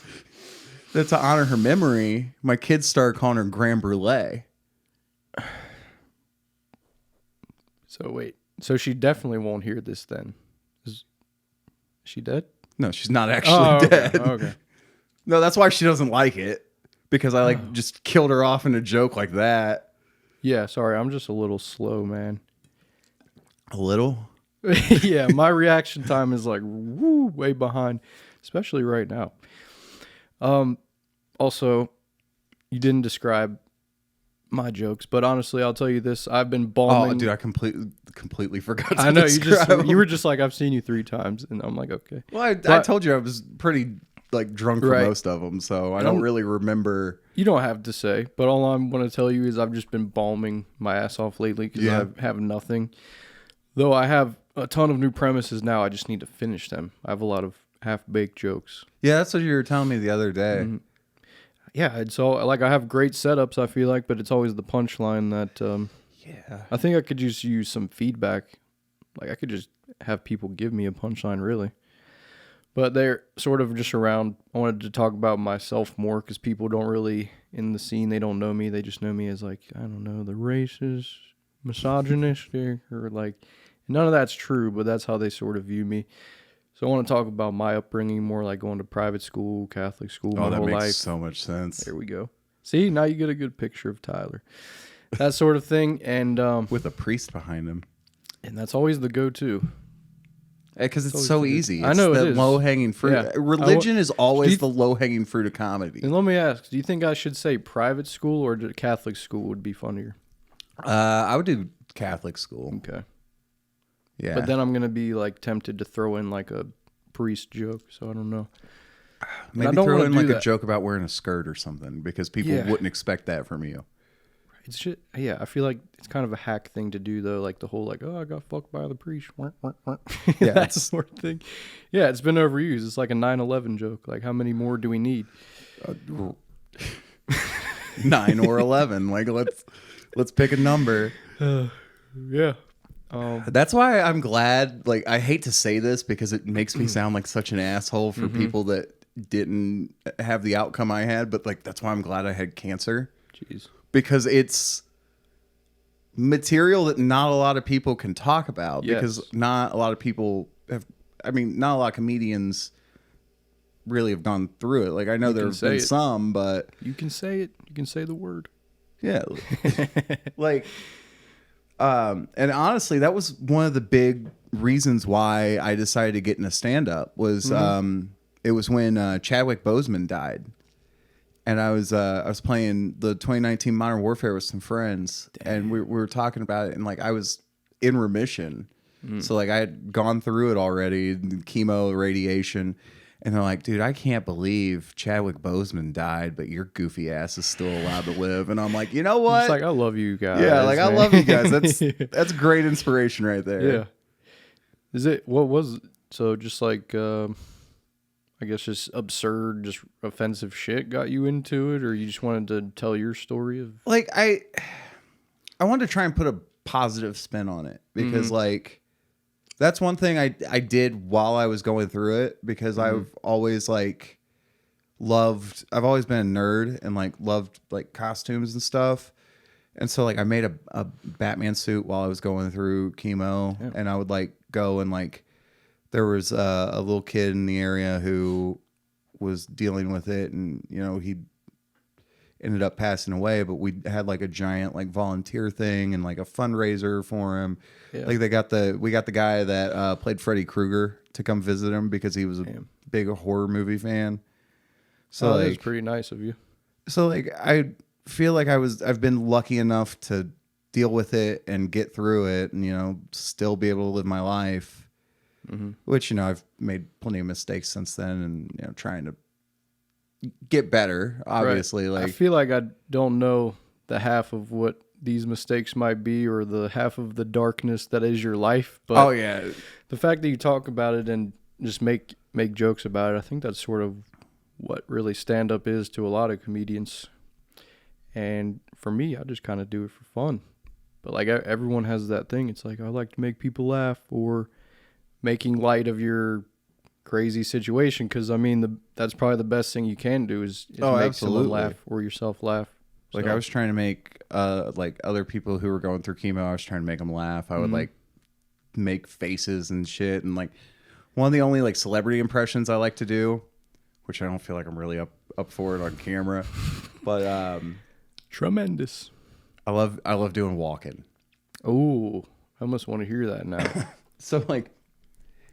to honor her memory, my kids started calling her Grand Brulee. So wait. So she definitely won't hear this then. Is she dead? No, she's not actually dead. Okay. No, that's why she doesn't like it. Because I like just killed her off in a joke like that. Yeah, sorry. I'm just a little slow, man. A little? Yeah, my reaction time is like way behind, especially right now. Also, you didn't describe my jokes, but honestly, I'll tell you this: I've been balming. Oh, dude, I completely forgot. I know you were just like, I've seen you 3 times, and I'm like, okay. Well, I told you I was pretty like drunk for most of them, so I don't really remember. You don't have to say, but all I'm going to tell you is I've just been balming my ass off lately because I have nothing. Though I have a ton of new premises now, I just need to finish them. I have a lot of half-baked jokes. Yeah, that's what you were telling me the other day. Yeah, it's all like I have great setups, I feel like, but it's always the punchline that I think I could just use some feedback. Like I could just have people give me a punchline, really. But they're sort of just around. I wanted to talk about myself more because people don't really, in the scene, they don't know me. They just know me as like, I don't know, the racist, misogynistic, or like, none of that's true, but that's how they sort of view me. So I want to talk about my upbringing more, like going to private school, Catholic school, my whole life. That makes so much sense. There we go. See, now you get a good picture of Tyler. That sort of thing. And with a priest behind him. And that's always the go-to. Because it's so easy. It's I know the it is. low-hanging fruit. Yeah. Religion is always the low-hanging fruit of comedy. And let me ask, do you think I should say private school or Catholic school would be funnier? I would do Catholic school. Okay. Yeah. But then I'm going to be like tempted to throw in like a priest joke, so I don't know. Maybe throw in like a joke about wearing a skirt or something because people wouldn't expect that from you. It's just, I feel like it's kind of a hack thing to do though, like the whole like, oh, I got fucked by the priest. Yeah, that sort of thing. Yeah, it's been overused. It's like a 9/11 joke. Like, how many more do we need? 9 or 11. Like, let's pick a number. Yeah. That's why I'm glad. Like, I hate to say this because it makes me sound like such an asshole for people that didn't have the outcome I had. But like, that's why I'm glad I had cancer. Jeez. Because it's material that not a lot of people can talk about. Yes. Because not a lot of people have. I mean, not a lot of comedians really have gone through it. Like I know there have been some, but you can say it. You can say the word. Yeah. Like, and honestly, that was one of the big reasons why I decided to get into stand-up was, it was when Chadwick Boseman died. And I was playing the 2019 Modern Warfare with some friends. Damn. And we were talking about it, and like I was in remission. So like I had gone through it already, chemo, radiation. And they're like, dude, I can't believe Chadwick Boseman died, but your goofy ass is still allowed to live. And I'm like, you know what? It's like, I love you guys. Yeah, like, man. I love you guys. That's great inspiration right there. Yeah. So just like, I guess just absurd, just offensive shit got you into it, or you just wanted to tell your story of? Like, I wanted to try and put a positive spin on it because, like, that's one thing I did while I was going through it because I've always like I've always been a nerd and like loved like costumes and stuff. And so like I made a Batman suit while I was going through chemo and I would like go and like there was a little kid in the area who was dealing with it and you know he ended up passing away, but we had like a giant like volunteer thing and like a fundraiser for him. Yeah. Like we got the guy that played Freddy Krueger to come visit him because he was a big horror movie fan. So like, that was pretty nice of you. So like I feel like I've been lucky enough to deal with it and get through it and you know still be able to live my life. Which you know I've made plenty of mistakes since then and you know trying to get better, obviously. Right. Like I feel like I don't know the half of what these mistakes might be or the half of the darkness that is your life. But the fact that you talk about it and just make jokes about it, I think that's sort of what really stand-up is to a lot of comedians. And for me, I just kind of do it for fun. But like everyone has that thing. It's like I like to make people laugh or making light of your crazy situation because I mean that's probably the best thing you can do is make someone laugh or yourself laugh. Like I was trying to make like other people who were going through chemo, I was trying to make them laugh. I would like make faces and shit and like one of the only like celebrity impressions I like to do, which I don't feel like I'm really up for it on camera, but tremendous. I love doing walking. Oh, I almost want to hear that now. So like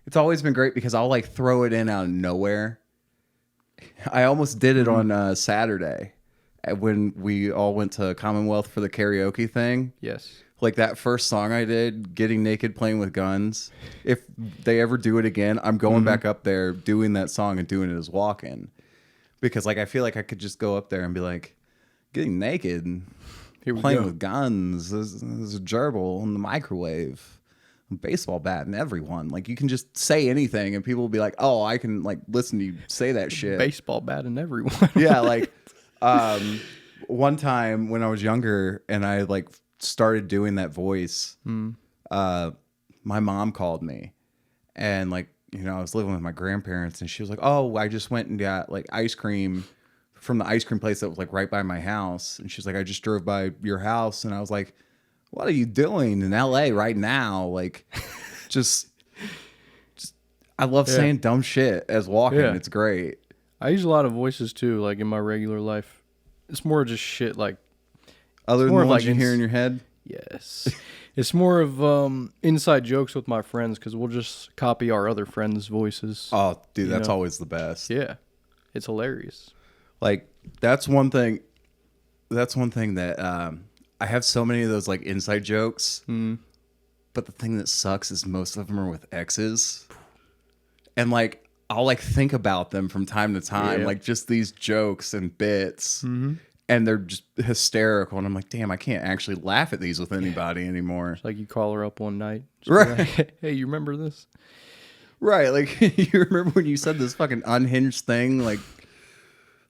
it's always been great because I'll like throw it in out of nowhere. I almost did it on Saturday when we all went to Commonwealth for the karaoke thing. Yes. Like that first song I did, Getting Naked Playing with Guns. If they ever do it again, I'm going back up there doing that song and doing it as walking. Because like I feel like I could just go up there and be like, getting naked and playing with guns. There's a gerbil in the microwave. Baseball bat and everyone like you can just say anything and people will be like, oh, I can like listen to you say that shit. Baseball bat and everyone. Yeah, like one time when I was younger and I like started doing that voice, my mom called me and like you know I was living with my grandparents and she was like, oh, I just went and got like ice cream from the ice cream place that was like right by my house and she's like, I just drove by your house and I was like, what are you doing in LA right now? Like, just I love saying dumb shit as walking. Yeah. It's great. I use a lot of voices too, like in my regular life. It's more just shit like other than the ones you hear in your head. Yes, it's more of inside jokes with my friends because we'll just copy our other friends' voices. Oh, dude, that's always the best. Yeah, it's hilarious. Like that's one thing. That's one thing that. I have so many of those like inside jokes, but the thing that sucks is most of them are with exes, and like I'll like think about them from time to time, like just these jokes and bits, and they're just hysterical. And I'm like, damn, I can't actually laugh at these with anybody anymore. It's like you call her up one night, right? Like, hey, you remember this? Right? Like you remember when you said this fucking unhinged thing, like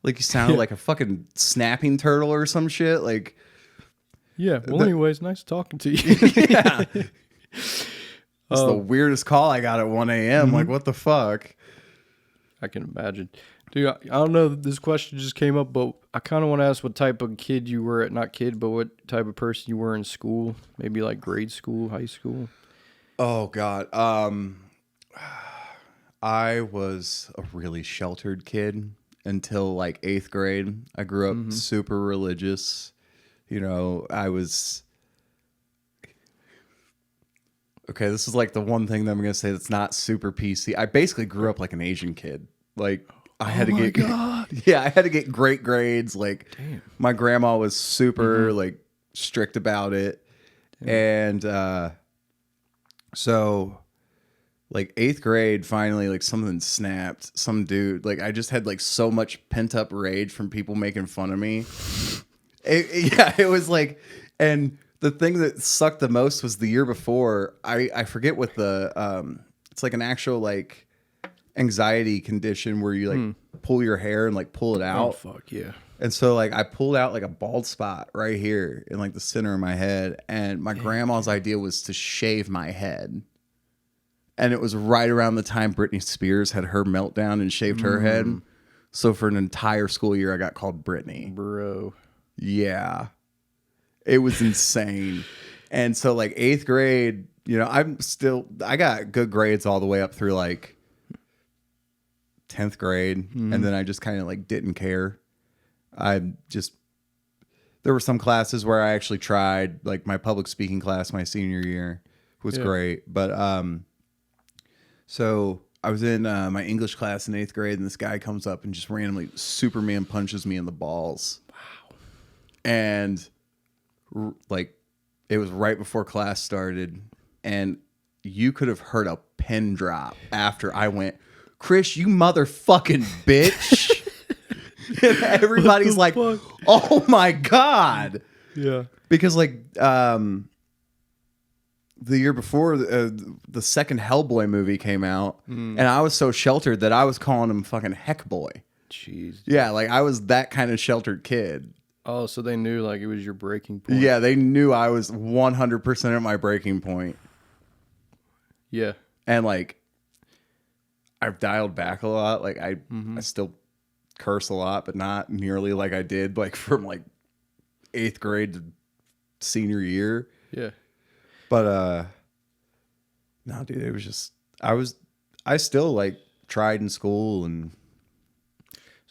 you sounded like a fucking snapping turtle or some shit, like. Yeah. Well, anyways, nice talking to you. Yeah. It's the weirdest call I got at 1 a.m. Like, what the fuck? I can imagine. Dude, I don't know if this question just came up, but I kind of want to ask what type of kid you were not kid, but what type of person you were in school. Maybe like grade school, high school. Oh, God. I was a really sheltered kid until like 8th grade. I grew up super religious. You know, I was... Okay, this is like the one thing that I'm going to say that's not super PC. I basically grew up like an Asian kid. Like, I had to get... God. Yeah, I had to get great grades. Like, Damn. my grandma was super, like, strict about it. And so... Like 8th grade, finally, like something snapped. Some dude, like I just had like so much pent up rage from people making fun of me. It was like, and the thing that sucked the most was the year before. I forget what the it's like an actual like anxiety condition where you like pull your hair and like pull it out. Oh fuck yeah! And so like I pulled out like a bald spot right here in like the center of my head, and my grandma's idea was to shave my head. And it was right around the time Britney Spears had her meltdown and shaved her head. So for an entire school year, I got called Britney. Bro. Yeah. It was insane. And so like 8th grade, you know, I got good grades all the way up through like 10th grade. And then I just kind of like didn't care. There were some classes where I actually tried, like my public speaking class my senior year was great. But, so I was in my English class in 8th grade, and this guy comes up and just randomly Superman punches me in the balls. Wow. And like it was right before class started, and you could have heard a pin drop after I went, Chris, you motherfucking bitch. And everybody's like, fuck? Oh my God. Yeah. Because like the year before, the second Hellboy movie came out, and I was so sheltered that I was calling him fucking Heck Boy. Jeez. Yeah, like I was that kind of sheltered kid. Oh, so they knew like it was your breaking point. Yeah, they knew I was 100% at my breaking point. Yeah. And like, I've dialed back a lot. Like I still curse a lot, but not nearly like I did like from like 8th grade to senior year. Yeah. But no, dude, it was just I still like tried in school, and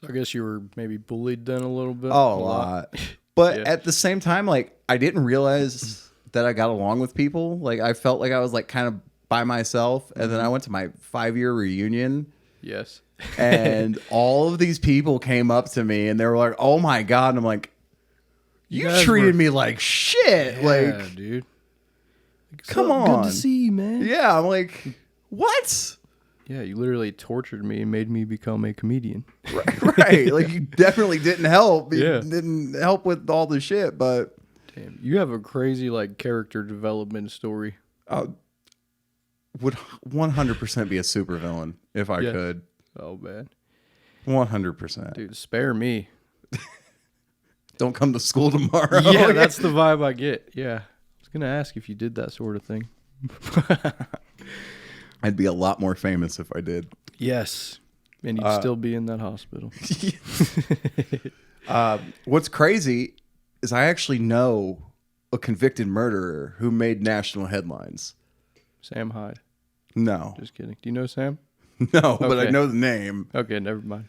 so I guess you were maybe bullied then a little bit. a lot. But Yeah. at the same time, like I didn't realize that I got along with people. Like I felt like I was like kind of by myself, and then I went to my 5-year reunion. Yes. And all of these people came up to me and they were like, "Oh my God." And I'm like, you guys treated were- me like shit. Yeah, like, dude. come So on. Good to see you, man. Yeah. I'm like, what? Yeah, you literally tortured me and made me become a comedian. Right. Like you definitely didn't help. You Yeah. didn't help with all the shit, but Damn, you have a crazy like character development story. would 100% be a supervillain if I Yeah. could. Oh man, 100%. dude, spare me. Don't come to school tomorrow. Yeah, that's the vibe I get. Yeah, I was gonna ask if you did that sort of thing. I'd be a lot more famous if I did. Yes, and you'd still be in that hospital. What's crazy is I actually know a convicted murderer who made national headlines. Sam Hyde. No. Just kidding. Do you know Sam? No, but I Okay. know the name. Okay, never mind.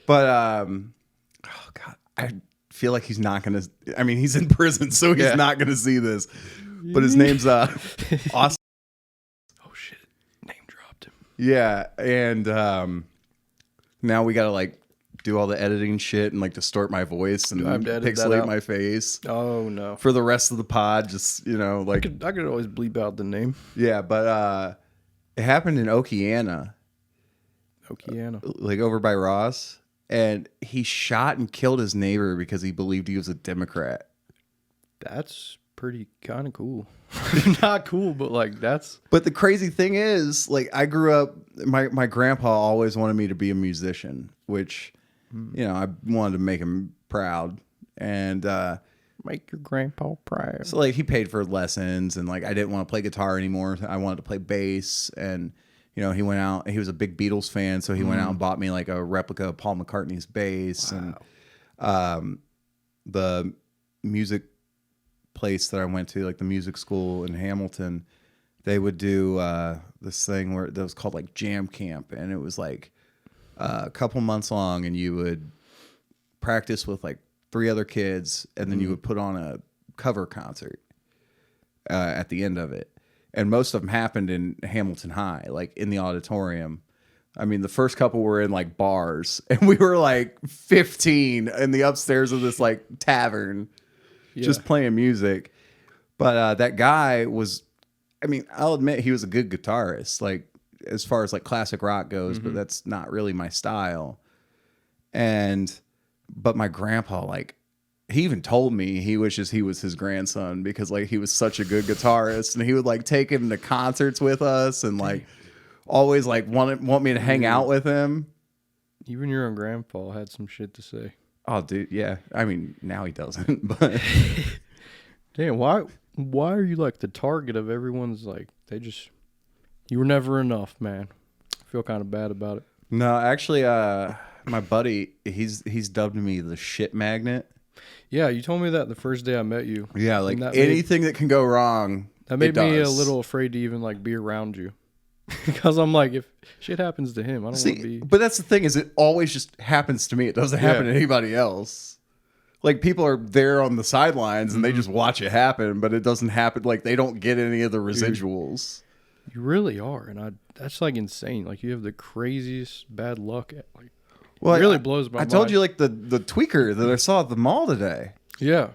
But oh God, I feel like he's not gonna. I mean, he's in prison, so he's Yeah. not gonna see this. But his name's Austin. Oh shit, name dropped him. Yeah, and now we gotta like do all the editing shit and like distort my voice and I have to edit that pixelate out? my face Oh no. for the rest of the pod. Just like I could always bleep out the name. yeah, but it happened in Okeana, Okeana. like over by Ross, and he shot and killed his neighbor because he believed he was a Democrat. That's pretty kind of cool. Not cool, but like that's But the crazy thing is, like, I grew up, my grandpa always wanted me to be a musician, which, I wanted to make him proud. And make your grandpa proud. so, like, he paid for lessons, and, like, I didn't want to play guitar anymore. I wanted to play bass. And, he went out, he was a big Beatles fan, so he went out and bought me, like, a replica of Paul McCartney's bass. Wow. And the music place that I went to, like the music school in Hamilton, they would do this thing where that was called like jam camp, and it was like a couple months long, and you would practice with like 3 other kids, and then you would put on a cover concert at the end of it. And most of them happened in Hamilton High, like in the auditorium. I mean, the first couple were in like bars, and we were like 15 in the upstairs of this like tavern, just playing music. But that guy was, I mean, I'll admit he was a good guitarist, like as far as like classic rock goes, but that's not really my style. But my grandpa, like, he even told me he wishes he was his grandson because like he was such a good guitarist, and he would like take him to concerts with us and like always like want me to hang out with him. Even your own grandpa had some shit to say. Oh, dude, yeah. I mean, now he doesn't, but damn, why are you like the target of everyone's like you were never enough, man. I feel kind of bad about it. no, actually, my buddy, he's dubbed me the shit magnet. Yeah, you told me that the first day I met you. Yeah, like anything that can go wrong. That made me a little afraid to even like be around you. Because I'm like, if shit happens to him, I don't want to be. But that's the thing, is it always just happens to me. It doesn't happen to anybody else. Like people are there on the sidelines and they just watch it happen, but it doesn't happen. Like they don't get any of the residuals. Dude, you really are, and that's like insane. Like you have the craziest bad luck. Well, it really blows my mind. I told you like the tweaker that I saw at the mall today. Yeah.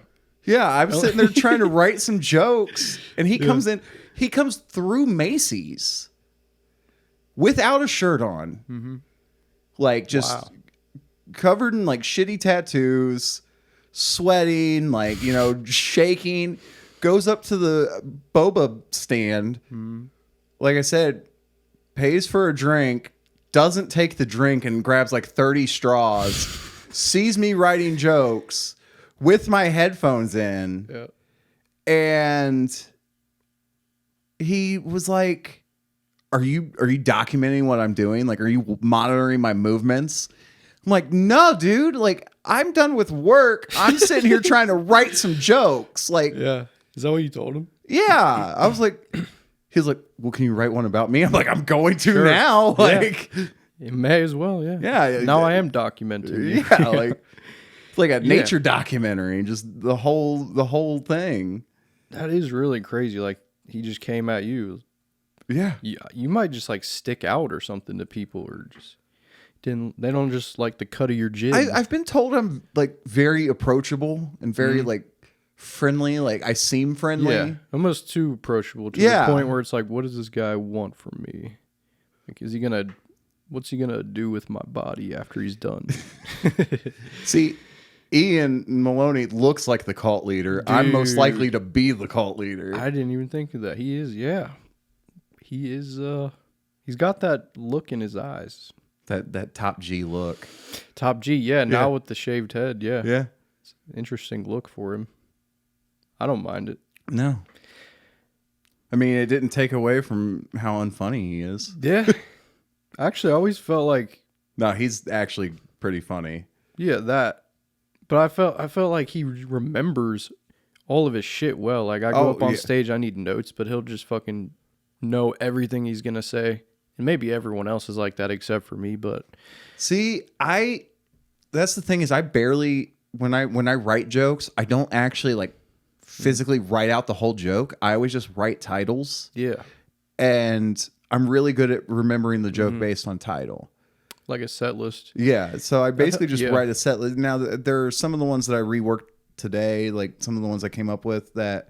Yeah, I was sitting there trying to write some jokes, and he comes in. He comes through Macy's without a shirt on, like just covered in like shitty tattoos, sweating, like, you know, shaking. Goes up to the boba stand. Like I said, pays for a drink. Doesn't take the drink and grabs like 30 straws, sees me writing jokes with my headphones in, and he was like, are you documenting what I'm doing? Like, are you monitoring my movements? I'm like, no, dude, like I'm done with work. I'm sitting here trying to write some jokes. Like, yeah. Is that what you told him? Yeah. I was like, he's like, well, can you write one about me? I'm like, I'm going to now. Like, you may as well. Yeah. Yeah. Now I am documenting. Yeah. Like, it's like a nature documentary, just the whole thing. That is really crazy. Like he just came at you. Yeah. You might just like stick out or something to people, or just they don't just like the cut of your jib. I've been told I'm like very approachable and very like friendly. Like I seem friendly. Yeah. Almost too approachable to the point where it's like, what does this guy want from me? Like, what's he gonna do with my body after he's done? See, Ian Maloney looks like the cult leader. Dude, I'm most likely to be the cult leader. I didn't even think of that. He is, yeah. He is, he's got that look in his eyes. That top G look. Top G, yeah. Now with the shaved head, yeah. Yeah. It's an interesting look for him. I don't mind it. No. I mean, it didn't take away from how unfunny he is. Yeah. Actually, I always felt like... No, he's actually pretty funny. Yeah, that. But I felt like he remembers all of his shit well. Like, I go up on stage, I need notes, but he'll just fucking know everything he's going to say. And maybe everyone else is like that except for me, but... See, that's the thing, is I barely... When I write jokes, I don't actually, like, physically write out the whole joke. I always just write titles. Yeah. And I'm really good at remembering the joke based on title. Like a set list. Yeah. So I basically just write a set list. Now, there are some of the ones that I reworked today, like some of the ones I came up with that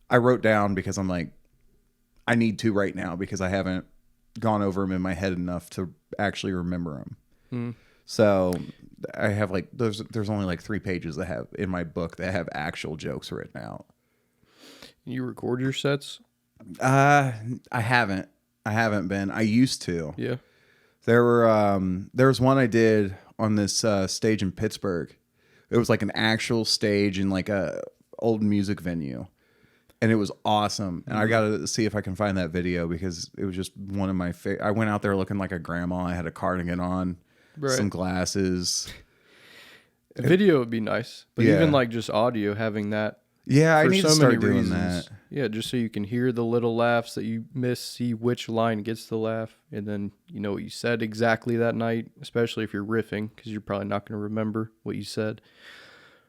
I wrote down because I'm like, I need to right now because I haven't gone over them in my head enough to actually remember them. So I have like, there's only like 3 pages that have in my book that have actual jokes written out. You record your sets? I haven't been. I used to. Yeah. There was one I did on this stage in Pittsburgh. It was like an actual stage in like a old music venue, and it was awesome. And I got to see if I can find that video because it was just one of my favorite. I went out there looking like a grandma. I had a cardigan on, some glasses. A video would be nice, but even like just audio, having that Yeah, I for need so to start many doing reasons. that. Yeah, just so you can hear the little laughs that you miss, see which line gets the laugh, and then you know what you said exactly that night, especially if you're riffing, because you're probably not going to remember what you said.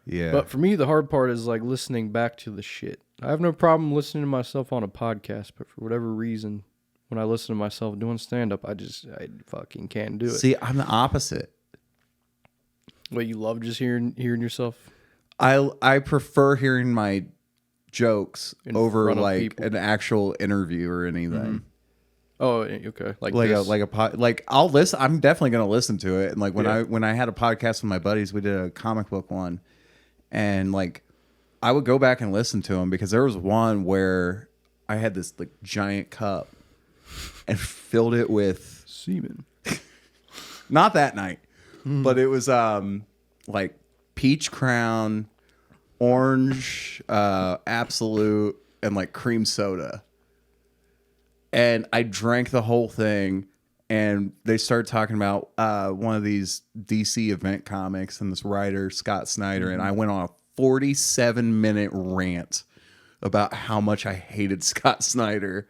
Yeah. But for me, the hard part is like listening back to the shit. I have no problem listening to myself on a podcast, but for whatever reason, when I listen to myself doing stand-up, I fucking can't do it. See, I'm the opposite. What, you love just hearing yourself? I prefer hearing my jokes In over front of like people. an actual interview or anything. Oh, okay. Like Like I'll listen. I'm definitely gonna listen to it. And like when Yeah. I had a podcast with my buddies, we did a comic book one, and like I would go back and listen to them because there was one where I had this like giant cup and filled it with semen. not that night, but it was like peach crown, orange, absolute, and like cream soda. And I drank the whole thing, and they started talking about one of these DC event comics and this writer, Scott Snyder, and I went on a 47-minute rant about how much I hated Scott Snyder,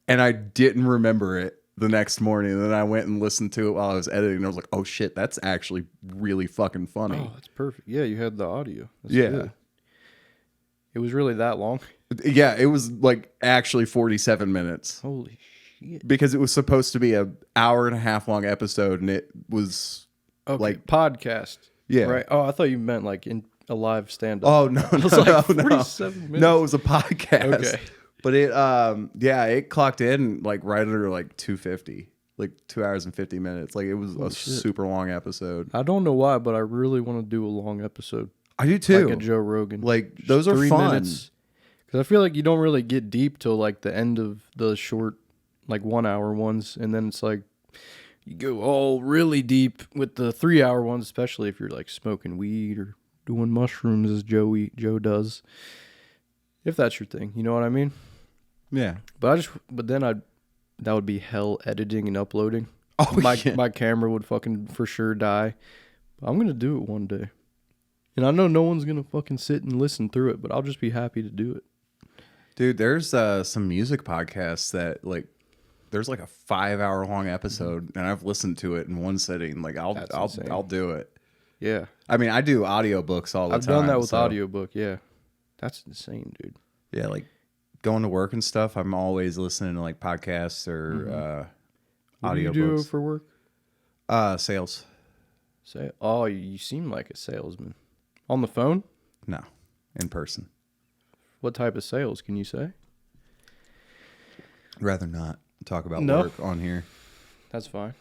and I didn't remember it the next morning. And then I went and listened to it while I was editing, and I was like, oh shit, that's actually really fucking funny. Oh, that's perfect. Yeah, you had the audio. That's Yeah. good. It was really that long? Yeah, it was like actually 47 minutes. Holy shit. Because it was supposed to be an hour and a half long episode, and it was Okay, like podcast. Yeah. Right. Oh, I thought you meant like in a live stand-up. oh no, I was no, like, no, 47 minutes? no, it was a podcast. Okay. But it it clocked in like right under like 250, like 2 hours and 50 minutes. Like it was a shit. super long episode. I don't know why, but I really want to do a long episode. I do too. Like a Joe Rogan. Like Just those are 3 fun. minutes. Because I feel like you don't really get deep till like the end of the short, like 1 hour ones. And then it's like you go all really deep with the 3 hour ones, especially if you're like smoking weed or doing mushrooms as Joe does. If that's your thing, you know what I mean? Yeah. But that would be hell editing and uploading. Oh, yeah. My camera would fucking for sure die. I'm going to do it one day. And I know no one's going to fucking sit and listen through it, but I'll just be happy to do it. Dude, there's some music podcasts that like there's like a 5-hour long episode, and I've listened to it in one sitting. Like I'll do it. Yeah. I mean, I do audiobooks all the I've time. done that with so, audiobook, yeah. That's insane, dude. Yeah, like going to work and stuff, I'm always listening to like podcasts or What do you audiobooks. do for work? Sales. Oh, you seem like a salesman. On the phone? No, in person. What type of sales can you say? I'd rather not talk about No. work on here. That's fine.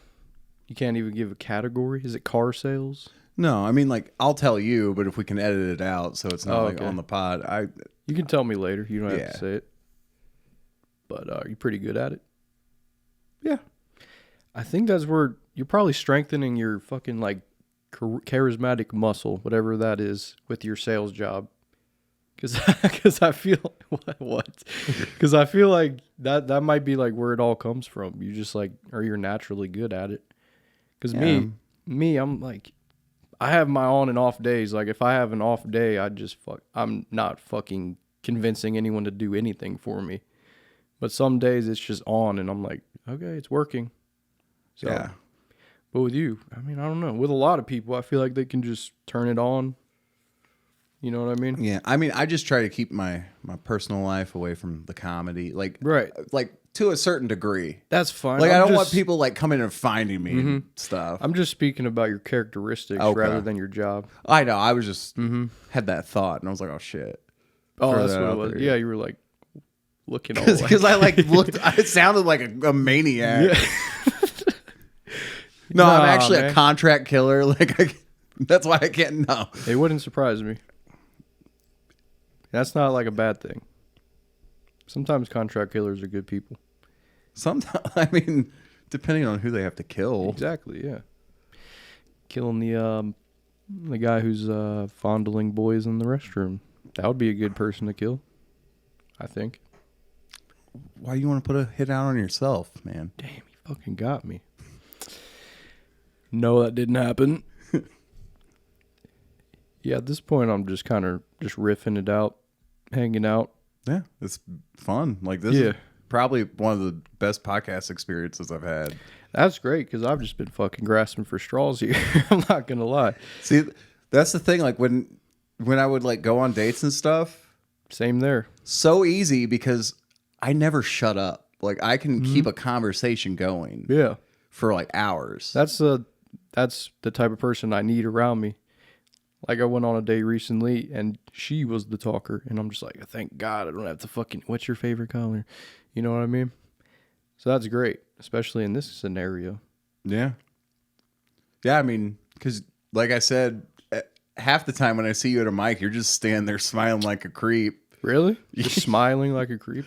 You can't even give a category? Is it car sales? No, I mean like I'll tell you, but if we can edit it out so it's not Oh, like okay. on the pod, You can tell me later. You don't have Yeah. to say it. But are you pretty good at it? yeah. I think that's where you're probably strengthening your fucking like charismatic muscle, whatever that is, with your sales job. Because I feel what? Because I feel like that might be like where it all comes from. You just like, or you're naturally good at it. Because me, I'm like, I have my on and off days. Like if I have an off day, I'm not fucking convincing anyone to do anything for me. But some days it's just on, and I'm like, okay, it's working. So, Yeah. But with you, I mean, I don't know. With a lot of people, I feel like they can just turn it on. You know what I mean? Yeah, I mean, I just try to keep my personal life away from the comedy, like Right. like to a certain degree. That's fine. Like I I'm don't want just- people like coming and finding me and stuff. I'm just speaking about your characteristics Okay. rather than your job. I know. I was just had that thought, and I was like, oh shit. Oh, Throw that's that what it out was. there. Yeah, you were like looking all Because I like looked. It sounded like a maniac. Yeah. No, I'm Nah, actually man. a contract killer. Like that's why I can't. No. It wouldn't surprise me. That's not like a bad thing. Sometimes contract killers are good people. Sometimes, I mean, depending on who they have to kill. Exactly, yeah. Killing the guy who's fondling boys in the restroom. That would be a good person to kill, I think. Why do you want to put a hit out on yourself, man? Damn, he fucking got me. No, that didn't happen. Yeah, at this point, I'm just kind of just riffing it out. hanging out. Yeah, it's fun. Like this is probably one of the best podcast experiences I've had. That's great because I've just been fucking grasping for straws here. I'm not gonna lie. See, that's the thing. Like when I would like go on dates and stuff. Same there. So easy because I never shut up. Like I can keep a conversation going. Yeah. For like hours. That's the type of person I need around me. Like I went on a date recently and she was the talker and I'm just like, thank God I don't have to fucking, what's your favorite color? You know what I mean? So that's great, especially in this scenario. Yeah. Yeah, I mean, because like I said, half the time when I see you at a mic, you're just standing there smiling like a creep. Really? Just smiling like a creep?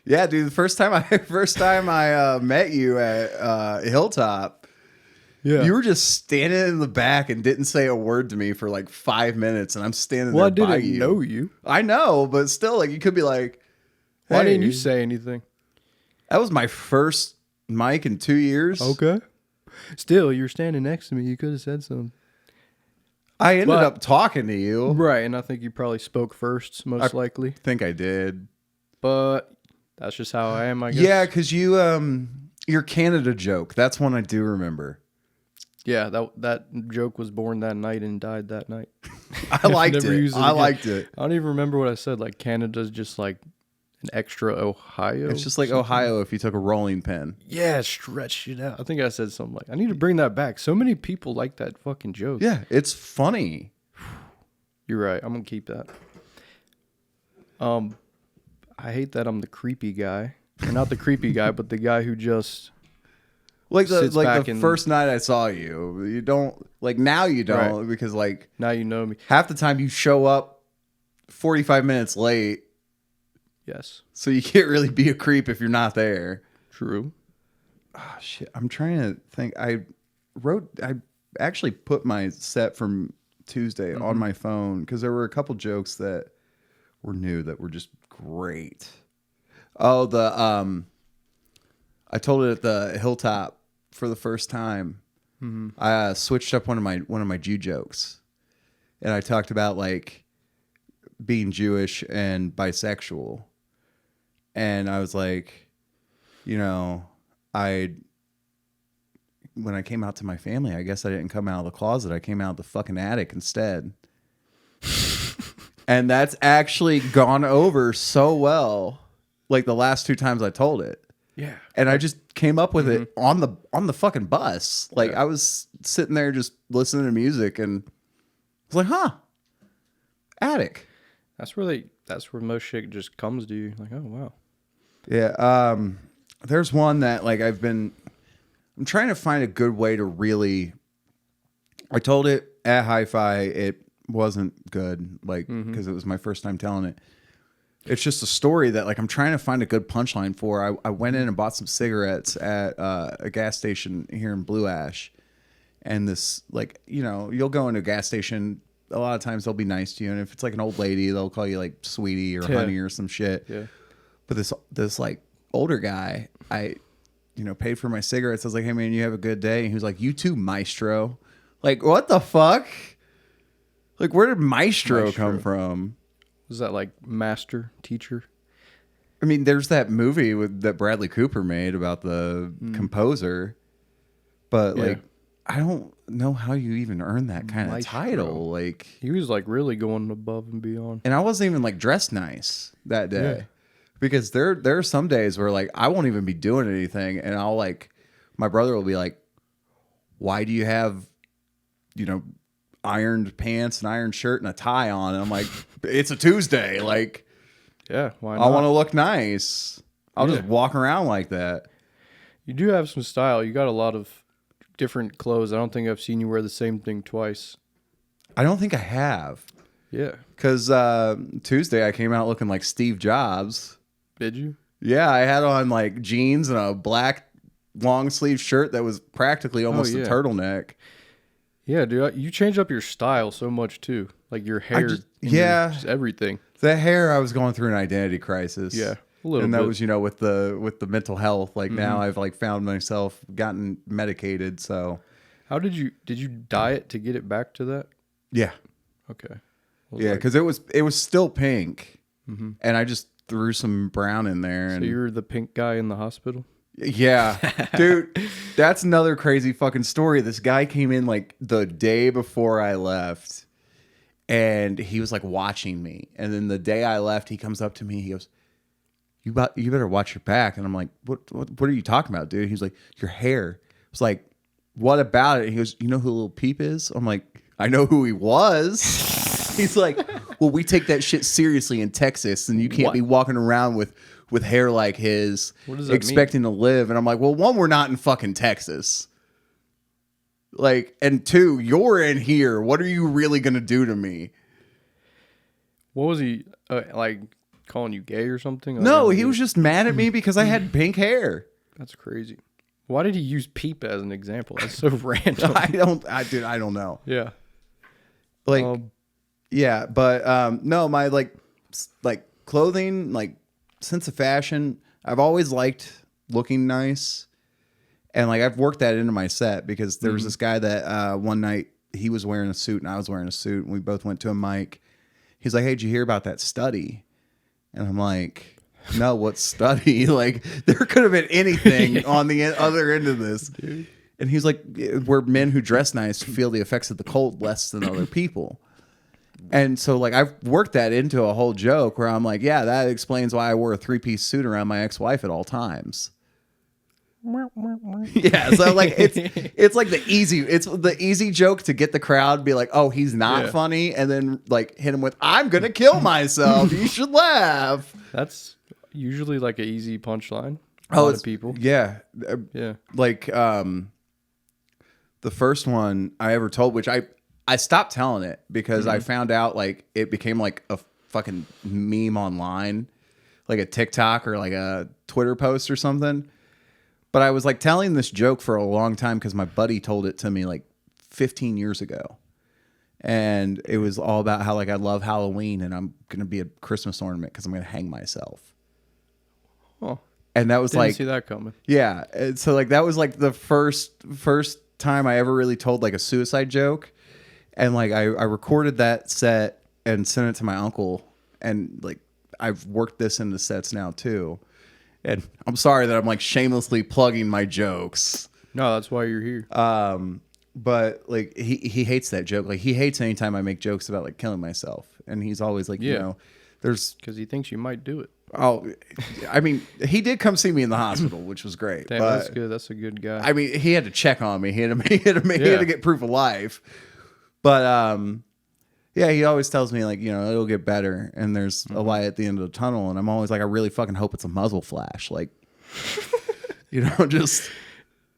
Yeah, dude. The first time I met you at Hilltop, yeah, you were just standing in the back and didn't say a word to me for like 5 minutes, and I'm standing there by you. I didn't know you. I know, but still, like you could be like, hey. Why didn't you say anything? That was my first mic in 2 years. Okay. Still, you're standing next to me. You could have said something. I ended up talking to you. Right, and I think you probably spoke first, most likely. I think I did. But that's just how I am, I guess. Yeah, because your Canada joke, that's one I do remember. Yeah, that joke was born that night and died that night. I liked it. I liked it. I don't even remember what I said. Like, Canada's just like an extra Ohio. It's just like Ohio if you took a rolling pin. Yeah, stretch it out. I think I said something like, I need to bring that back. So many people like that fucking joke. Yeah, it's funny. You're right. I'm going to keep that. I hate that I'm the creepy guy. Or not the creepy guy, but the guy who just... the first night I saw you. You don't... Like, now you don't. Right. Because, like... Now you know me. Half the time you show up 45 minutes late. Yes. So you can't really be a creep if you're not there. True. Oh, shit. I'm trying to think. I actually put my set from Tuesday on my phone because there were a couple jokes that were new that were just great. Oh, I told it at the Hilltop for the first time. Mm-hmm. I switched up one of my Jew jokes, and I talked about like being Jewish and bisexual. And I was like, you know, when I came out to my family, I guess I didn't come out of the closet. I came out of the fucking attic instead. And that's actually gone over so well. Like the last 2 times I told it. Yeah. And I just came up with it on the fucking bus. Like I was sitting there just listening to music and I was like, huh, attic. That's where most shit just comes to you. Like, oh, wow. Yeah. There's one that like I'm trying to find a good way to really, I told it at Hi-Fi. It wasn't good. Like, because it was my first time telling it. It's just a story that like I'm trying to find a good punchline for. I went in and bought some cigarettes at a gas station here in Blue Ash. And this, like, you know, you'll go into a gas station. A lot of times they'll be nice to you. And if it's like an old lady, they'll call you like sweetie or honey or some shit. Yeah. But this like older guy, I paid for my cigarettes. I was like, hey man, you have a good day. And he was like, you too, maestro. Like, what the fuck? Like, where did maestro come from? Was that like master, teacher? I mean, there's that movie that Bradley Cooper made about the composer. But like, I don't know how you even earn that kind of title. Like, he was like really going above and beyond. And I wasn't even like dressed nice that day. Yeah. Because there are some days where like I won't even be doing anything, and I'll like my brother will be like, "Why do you have, ironed pants, an ironed shirt, and a tie on?" And I'm like, "It's a Tuesday, like, yeah, why not? I want to look nice. I'll just walk around like that." You do have some style. You got a lot of different clothes. I don't think I've seen you wear the same thing twice. I don't think I have. Yeah, because Tuesday I came out looking like Steve Jobs. Did you? Yeah, I had on like jeans and a black long sleeve shirt that was practically almost a turtleneck. Yeah, dude, you change up your style so much too. Like your hair, just everything. The hair, I was going through an identity crisis. Yeah, a little. And that bit. was, with the mental health. Like now, I've like found myself gotten medicated. So, how did you diet to get it back to that? Yeah. Okay. Yeah, because it was still pink. and I just threw some brown in there. So And you're the pink guy in the hospital? yeah, dude, that's another crazy fucking story. This guy came in like the day before I left, and he was like watching me. And then the day I left, he comes up to me. He goes, "You better watch your back." And I'm like, "What are you talking about, dude?" He's like, "Your hair." I was like, "What about it?" He goes, "You know who Lil Peep is?" I'm like, "I know who he was." He's like, "Well, we take that shit seriously in Texas, and you can't be walking around with hair like his, What does that expecting to live." And I'm like, "Well, one, we're not in fucking Texas. Like, and two, you're in here. What are you really gonna do to me?" What was he like calling you gay or something? Like, No, he was just mad at me because I had pink hair. That's crazy. Why did he use Peep as an example? That's so random. I don't know. Yeah. Like, yeah, but no, my like clothing, like sense of fashion, I've always liked looking nice. And like I've worked that into my set because there was this guy that one night he was wearing a suit and I was wearing a suit and we both went to a mic. He's like, "Hey, did you hear about that study?" And I'm like, "No, what study?" Like there could have been anything on the other end of this. Dude. And he's like, "Where men who dress nice feel the effects of the cold less than other people." And so like I've worked that into a whole joke where I'm like, yeah, that explains why I wore a 3-piece suit around my ex-wife at all times. Yeah, so like it's like the easy joke to get the crowd be like, "Oh, he's not funny," and then like hit him with, "I'm gonna kill myself. You should laugh." That's usually like an easy punchline. A lot of people. Yeah. Yeah. Like the first one I ever told, which I stopped telling it because I found out like it became like a fucking meme online, like a TikTok or like a Twitter post or something. But I was like telling this joke for a long time because my buddy told it to me like 15 years ago. And it was all about how like I love Halloween and I'm going to be a Christmas ornament because I'm going to hang myself. Oh. And that was Didn't like, see that coming. Yeah. And so like that was like the first time I ever really told like a suicide joke. And like I recorded that set and sent it to my uncle. And like I've worked this into sets now too. And I'm sorry that I'm like shamelessly plugging my jokes. No, that's why you're here. But like he hates that joke. Like he hates anytime I make jokes about like killing myself. And he's always like, you know, there's because he thinks you might do it. Oh, I mean, he did come see me in the hospital, which was great. Damn, but, that's good. That's a good guy. I mean, he had to check on me. He had to get proof of life. But yeah, he always tells me like, you know, it'll get better and there's a light at the end of the tunnel. And I'm always like, I really fucking hope it's a muzzle flash. Like, you know, just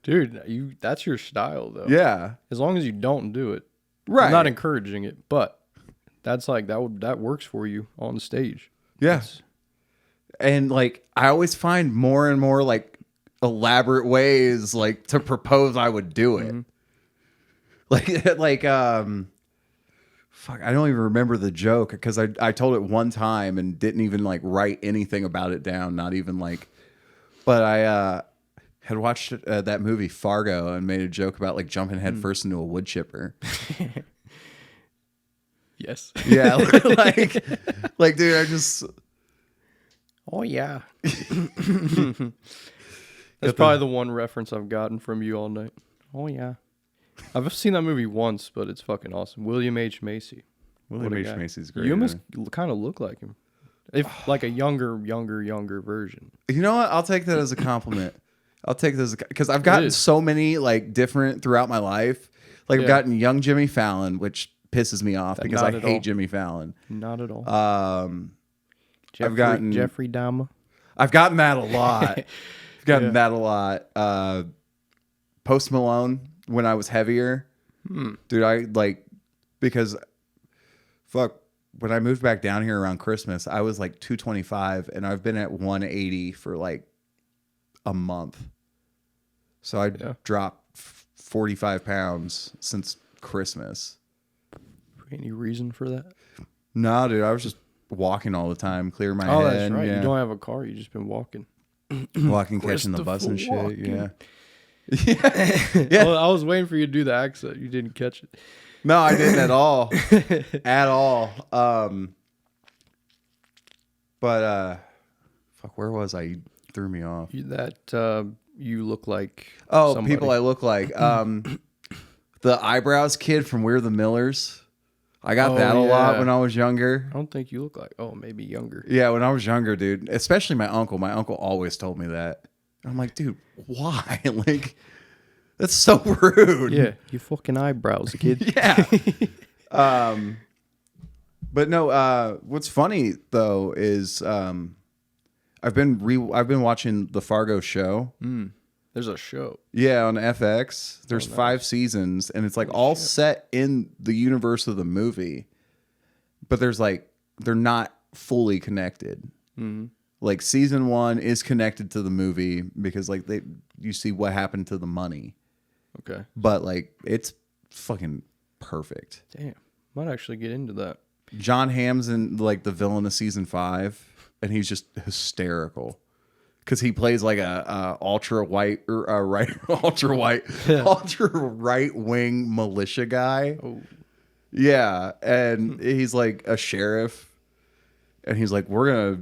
dude, that's your style though. Yeah. As long as you don't do it. Right. I'm not encouraging it, but that's like that works for you on stage. Yeah. And like I always find more and more like elaborate ways like to propose I would do it. Like fuck, I don't even remember the joke because I told it one time and didn't even like write anything about it down, not even like. But I had watched that movie Fargo and made a joke about like jumping headfirst into a wood chipper. Yes. Yeah, like dude, I just. Oh yeah. That's probably the one reference I've gotten from you all night. Oh yeah. I've seen that movie once, but it's fucking awesome. William H. Macy. William H. Macy's great. You almost kind of look like him. If like a younger version. You know what? I'll take that as a compliment. I'll take this because I've gotten so many like different throughout my life. Like I've gotten young Jimmy Fallon, which pisses me off because I hate Jimmy Fallon. Not at all. I've gotten Jeffrey Dahmer. I've gotten that a lot. I've gotten that a lot. Post Malone when I was heavier. Dude, I like because fuck when I moved back down here around Christmas, I was like 225 and I've been at 180 for like a month. So I dropped 45 pounds since Christmas. Any reason for that? No, dude, I was just walking all the time, clear my head. Oh, that's right. You don't have a car. You've just been walking. Walking, catching the bus and shit. Walking. Yeah. Well, I was waiting for you to do the accent. You didn't catch it. No, I didn't at all. At all. But fuck, where was I? You threw me off. You look like Somebody. People I look like. The eyebrows kid from We're the Millers. I got that a lot when I was younger. I don't think you look like. Oh, maybe younger. Yeah, when I was younger, dude. Especially my uncle. My uncle always told me that. I'm like, dude, why? Like, that's so rude. Yeah, you fucking eyebrows, kid. Yeah. But no. What's funny though is I've been watching the Fargo show. There's a show. Yeah, on FX. There's 5 seasons, and it's like all set in the universe of the movie. But they're not fully connected. Mm-hmm. Like season 1 is connected to the movie because like you see what happened to the money. Okay. But like it's fucking perfect. Damn. Might actually get into that. John Hamm's in like the villain of season 5, and he's just hysterical. Because he plays like a ultra right wing militia guy. Oh, yeah, and he's like a sheriff, and he's like, we're gonna,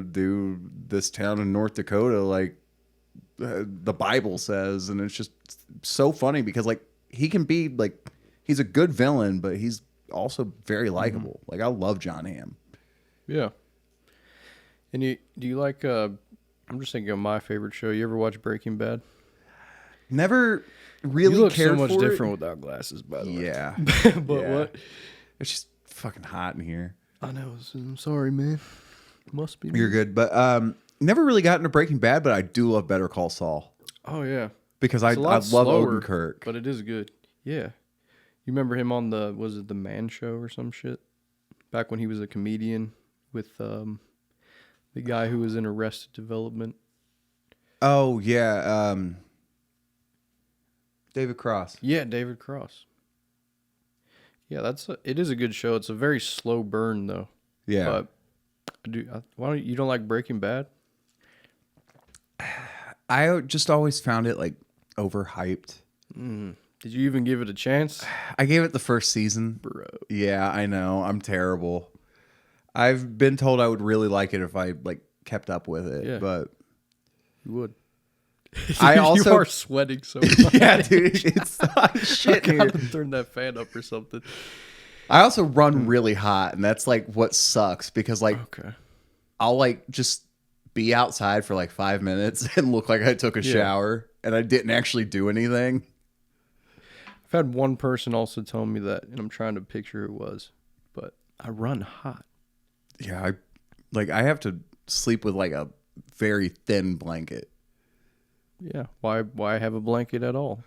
do this town in North Dakota like the Bible says, and it's just so funny because like he can be like he's a good villain, but he's also very likable. Like I love John Hamm. Yeah. And do you like? I'm just thinking of my favorite show. You ever watch Breaking Bad? Never really you look cared so much for different it. without glasses, by the way. Yeah. But Yeah. what? It's just fucking hot in here. I know. I'm sorry, man. Must be. You're good. But never really got into Breaking Bad, but I do love Better Call Saul. Oh, yeah. Because I love slower, Odenkirk. But it is good. Yeah. You remember him on was it The Man Show or some shit? Back when he was a comedian with the guy who was in Arrested Development. Oh, yeah. David Cross. Yeah, David Cross. Yeah, it is a good show. It's a very slow burn, though. Yeah. But why don't you don't like Breaking Bad? I just always found it like overhyped. Did you even give it a chance? I gave it the first season. Bro. Yeah, I know. I'm terrible. I've been told I would really like it if I like kept up with it, Yeah. but You would. I also you are sweating so much. yeah, dude, it's hot shit I here. gotta turn that fan up or something. I also run really hot, and that's like what sucks because like Okay. I'll like just be outside for like 5 minutes and look like I took a shower and I didn't actually do anything. I've had one person also tell me that, and I'm trying to picture who it was, but I run hot. Yeah, I have to sleep with like a very thin blanket. Yeah. Why have a blanket at all?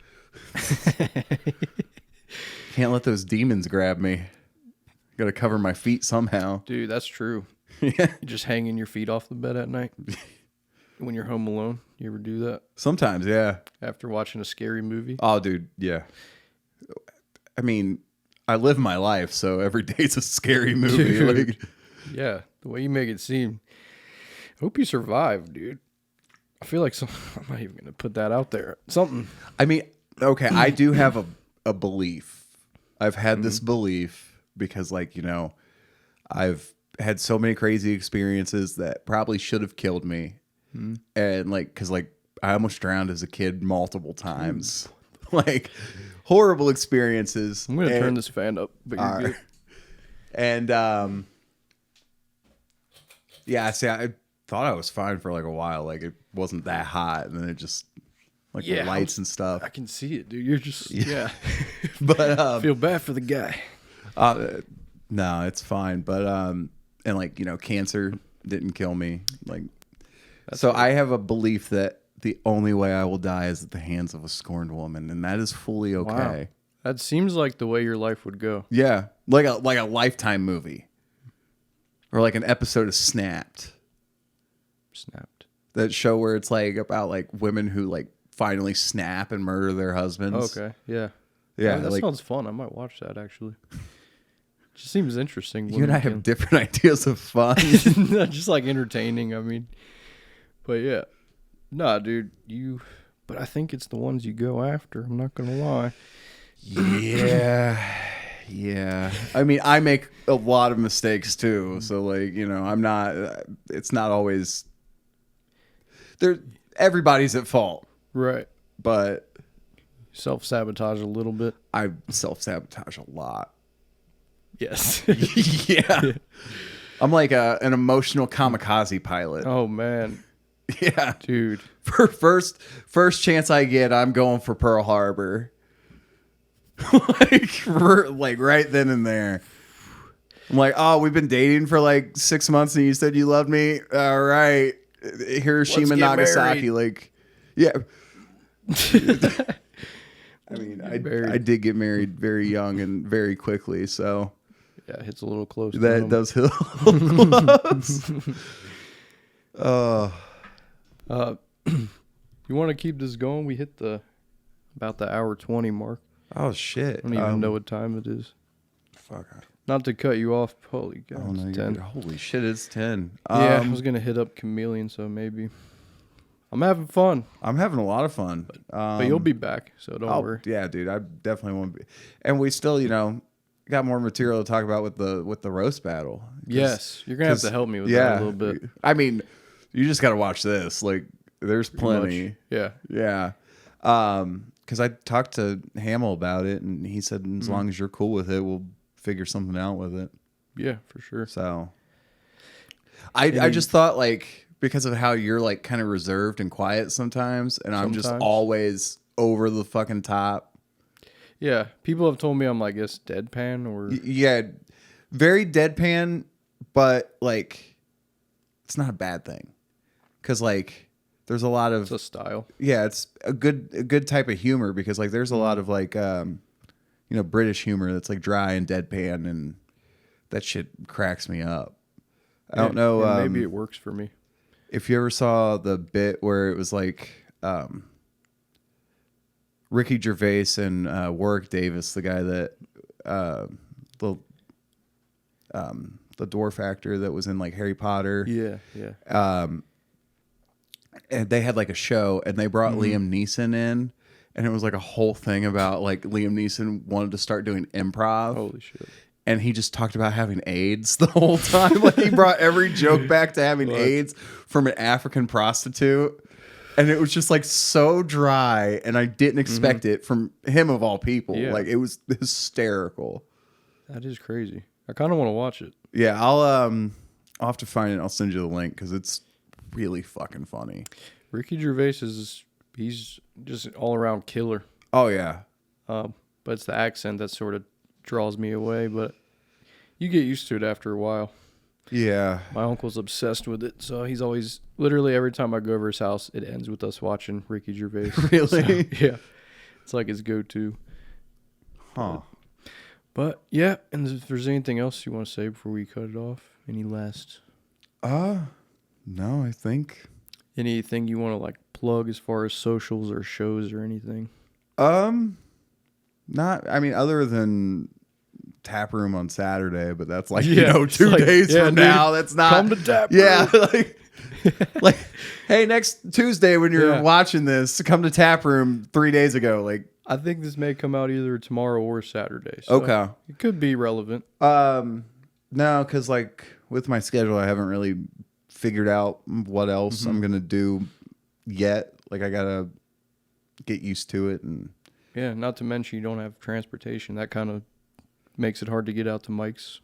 Can't let those demons grab me. Got to cover my feet somehow. Dude, that's true. Yeah. You just hanging your feet off the bed at night when you're home alone. You ever do that Sometimes, yeah. after watching a scary movie? Oh, dude, yeah. I mean, I live my life, so every day's a scary movie. Dude. Like, Yeah, the way you make it seem. I hope you survive, dude. I feel like I'm not even gonna put that out there. Something. I mean, okay, I do have a belief. I've had this belief because, like, I've had so many crazy experiences that probably should have killed me. And, like, because, like, I almost drowned as a kid multiple times. Like, horrible experiences. I'm gonna turn this fan up, but you're good. And, yeah, see, I thought I was fine for, like, a while. Like, it wasn't that hot, and then it just... Like the lights and stuff. I can see it, dude. You're just But I feel bad for the guy. no, it's fine. But and like, cancer didn't kill me. Like so I have a belief that the only way I will die is at the hands of a scorned woman, and that is fully okay. Wow. That seems like the way your life would go. Yeah. Like a Lifetime movie. Or like an episode of Snapped. Snapped. That show where it's like about like women who like finally snap and murder their husbands. Okay. Yeah. Yeah. That like, sounds fun. I might watch that actually. Just seems interesting. you and I have different ideas of fun. Just like entertaining. I mean, but yeah, nah, dude. But I think it's the ones you go after. I'm not gonna lie. Yeah. Yeah. I mean, I make a lot of mistakes too. So like, I'm not, it's not always everybody's at fault, Right. but Self-sabotage a little bit. I self-sabotage a lot. Yes. Yeah. I'm like an emotional kamikaze pilot. Oh, man. Yeah. Dude. For first chance I get, I'm going for Pearl Harbor. like right then and there. I'm like, oh, we've been dating for like 6 months and you said you loved me. All right. Hiroshima, Nagasaki. Married. Like, yeah. I mean, I did get married very young and very quickly. So yeah, it hits a little close. That does hit a little close. You want to keep this going? We hit about the hour 20 mark. Oh shit! I don't even know what time it is. Fuck. Not to cut you off. Holy God, Oh no! it's 10. Holy shit! It's 10. Yeah, I was gonna hit up Chameleon, so maybe. I'm having fun. I'm having a lot of fun. But you'll be back, so don't worry. Yeah, dude, I definitely won't be. And we still, got more material to talk about with the roast battle. Yes, you're gonna have to help me with that a little bit. I mean, you just got to watch this. Like, there's plenty. Yeah. Yeah. Because I talked to Hamill about it, and he said as long as you're cool with it, we'll figure something out with it. Yeah, for sure. So, I just thought, like, because of how you're like kind of reserved and quiet sometimes, and I'm just always over the fucking top. Yeah, people have told me I'm like, guess deadpan or yeah, very deadpan, but like it's not a bad thing because like there's a lot of it's a style. Yeah, it's a good type of humor because like there's a lot of like British humor that's like dry and deadpan, and that shit cracks me up. I don't know. Maybe it works for me. If you ever saw the bit where it was like Ricky Gervais and Warwick Davis, the guy that the dwarf actor that was in like Harry Potter. Yeah. And they had like a show, and they brought Liam Neeson in, and it was like a whole thing about like Liam Neeson wanted to start doing improv. Holy shit. And he just talked about having AIDS the whole time. Like he brought every joke back to having AIDS from an African prostitute. And it was just like so dry. And I didn't expect it from him of all people. Yeah. Like it was hysterical. That is crazy. I kind of want to watch it. Yeah, I'll have to find it. I'll send you the link because it's really fucking funny. Ricky Gervais he's just all around killer. Oh yeah. But it's the accent that sort of draws me away, but you get used to it after a while. Yeah. My uncle's obsessed with it, so he's always, literally every time I go over his house, it ends with us watching Ricky Gervais. Really? So, yeah. It's like his go-to. Huh. But yeah, and if there's anything else you want to say before we cut it off, any last? No, I think. Anything you want to like plug as far as socials or shows or anything? Not, I mean, other than Tap Room on Saturday, but that's like, 2 like, days from now. That's not. Come to Tap Room. Yeah. Like, hey, next Tuesday when you're watching this, come to Tap Room 3 days ago. Like, I think this may come out either tomorrow or Saturday. So okay. It could be relevant. No, because like with my schedule, I haven't really figured out what else I'm going to do yet. Like, I got to get used to it. And yeah, not to mention you don't have transportation. That kind of makes it hard to get out to Mike's.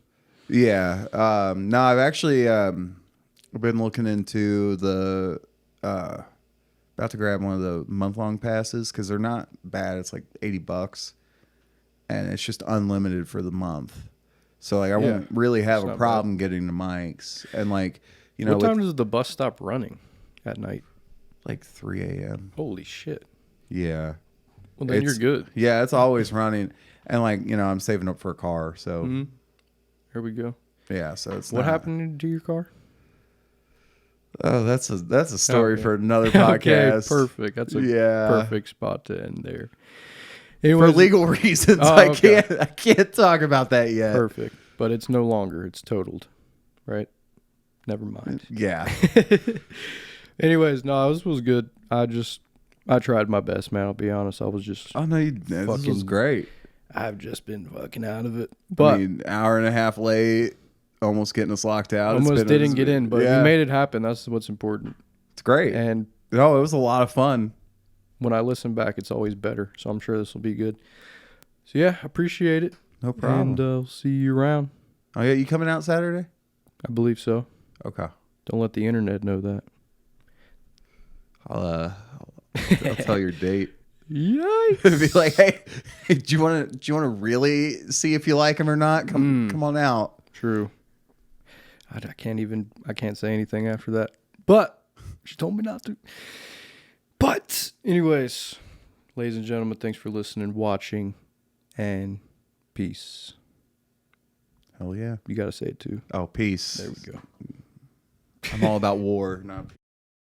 Yeah. No, I've actually been looking into the about to grab one of the month-long passes because they're not bad. It's like $80, and it's just unlimited for the month. So like I won't really have a problem getting to Mike's. And like what time does the bus stop running at night? Like 3 a.m. Holy shit. Yeah. Well, then you're good. Yeah, it's always running. And like, I'm saving up for a car. So Here we go. Yeah, so it's what happened to your car? Oh, that's a story for another podcast. Okay, perfect. That's a perfect spot to end there. Anyways, for legal reasons, I can't talk about that yet. Perfect. But it's no longer. It's totaled. Right? Never mind. Yeah. Anyways, no, this was good. I tried my best, man. I'll be honest. I was just this was great. I've just been fucking out of it. But I mean, hour and a half late, almost getting us locked out. almost didn't get in, but yeah, we made it happen. That's what's important. it's great. And No, it was a lot of fun. when I listen back, it's always better. So I'm sure this will be good. So yeah, appreciate it. No problem. And I'll see you around. Oh yeah, you coming out Saturday? I believe so. Okay. Don't let the internet know that. I'll tell your date. Yikes. Be like, hey, do you want to really see if you like him or not? Come on out. True. I can't say anything after that. But she told me not to. But anyways, ladies and gentlemen, thanks for listening, watching, and peace. Hell yeah. You got to say it too. Oh, peace. There we go. I'm all about war, not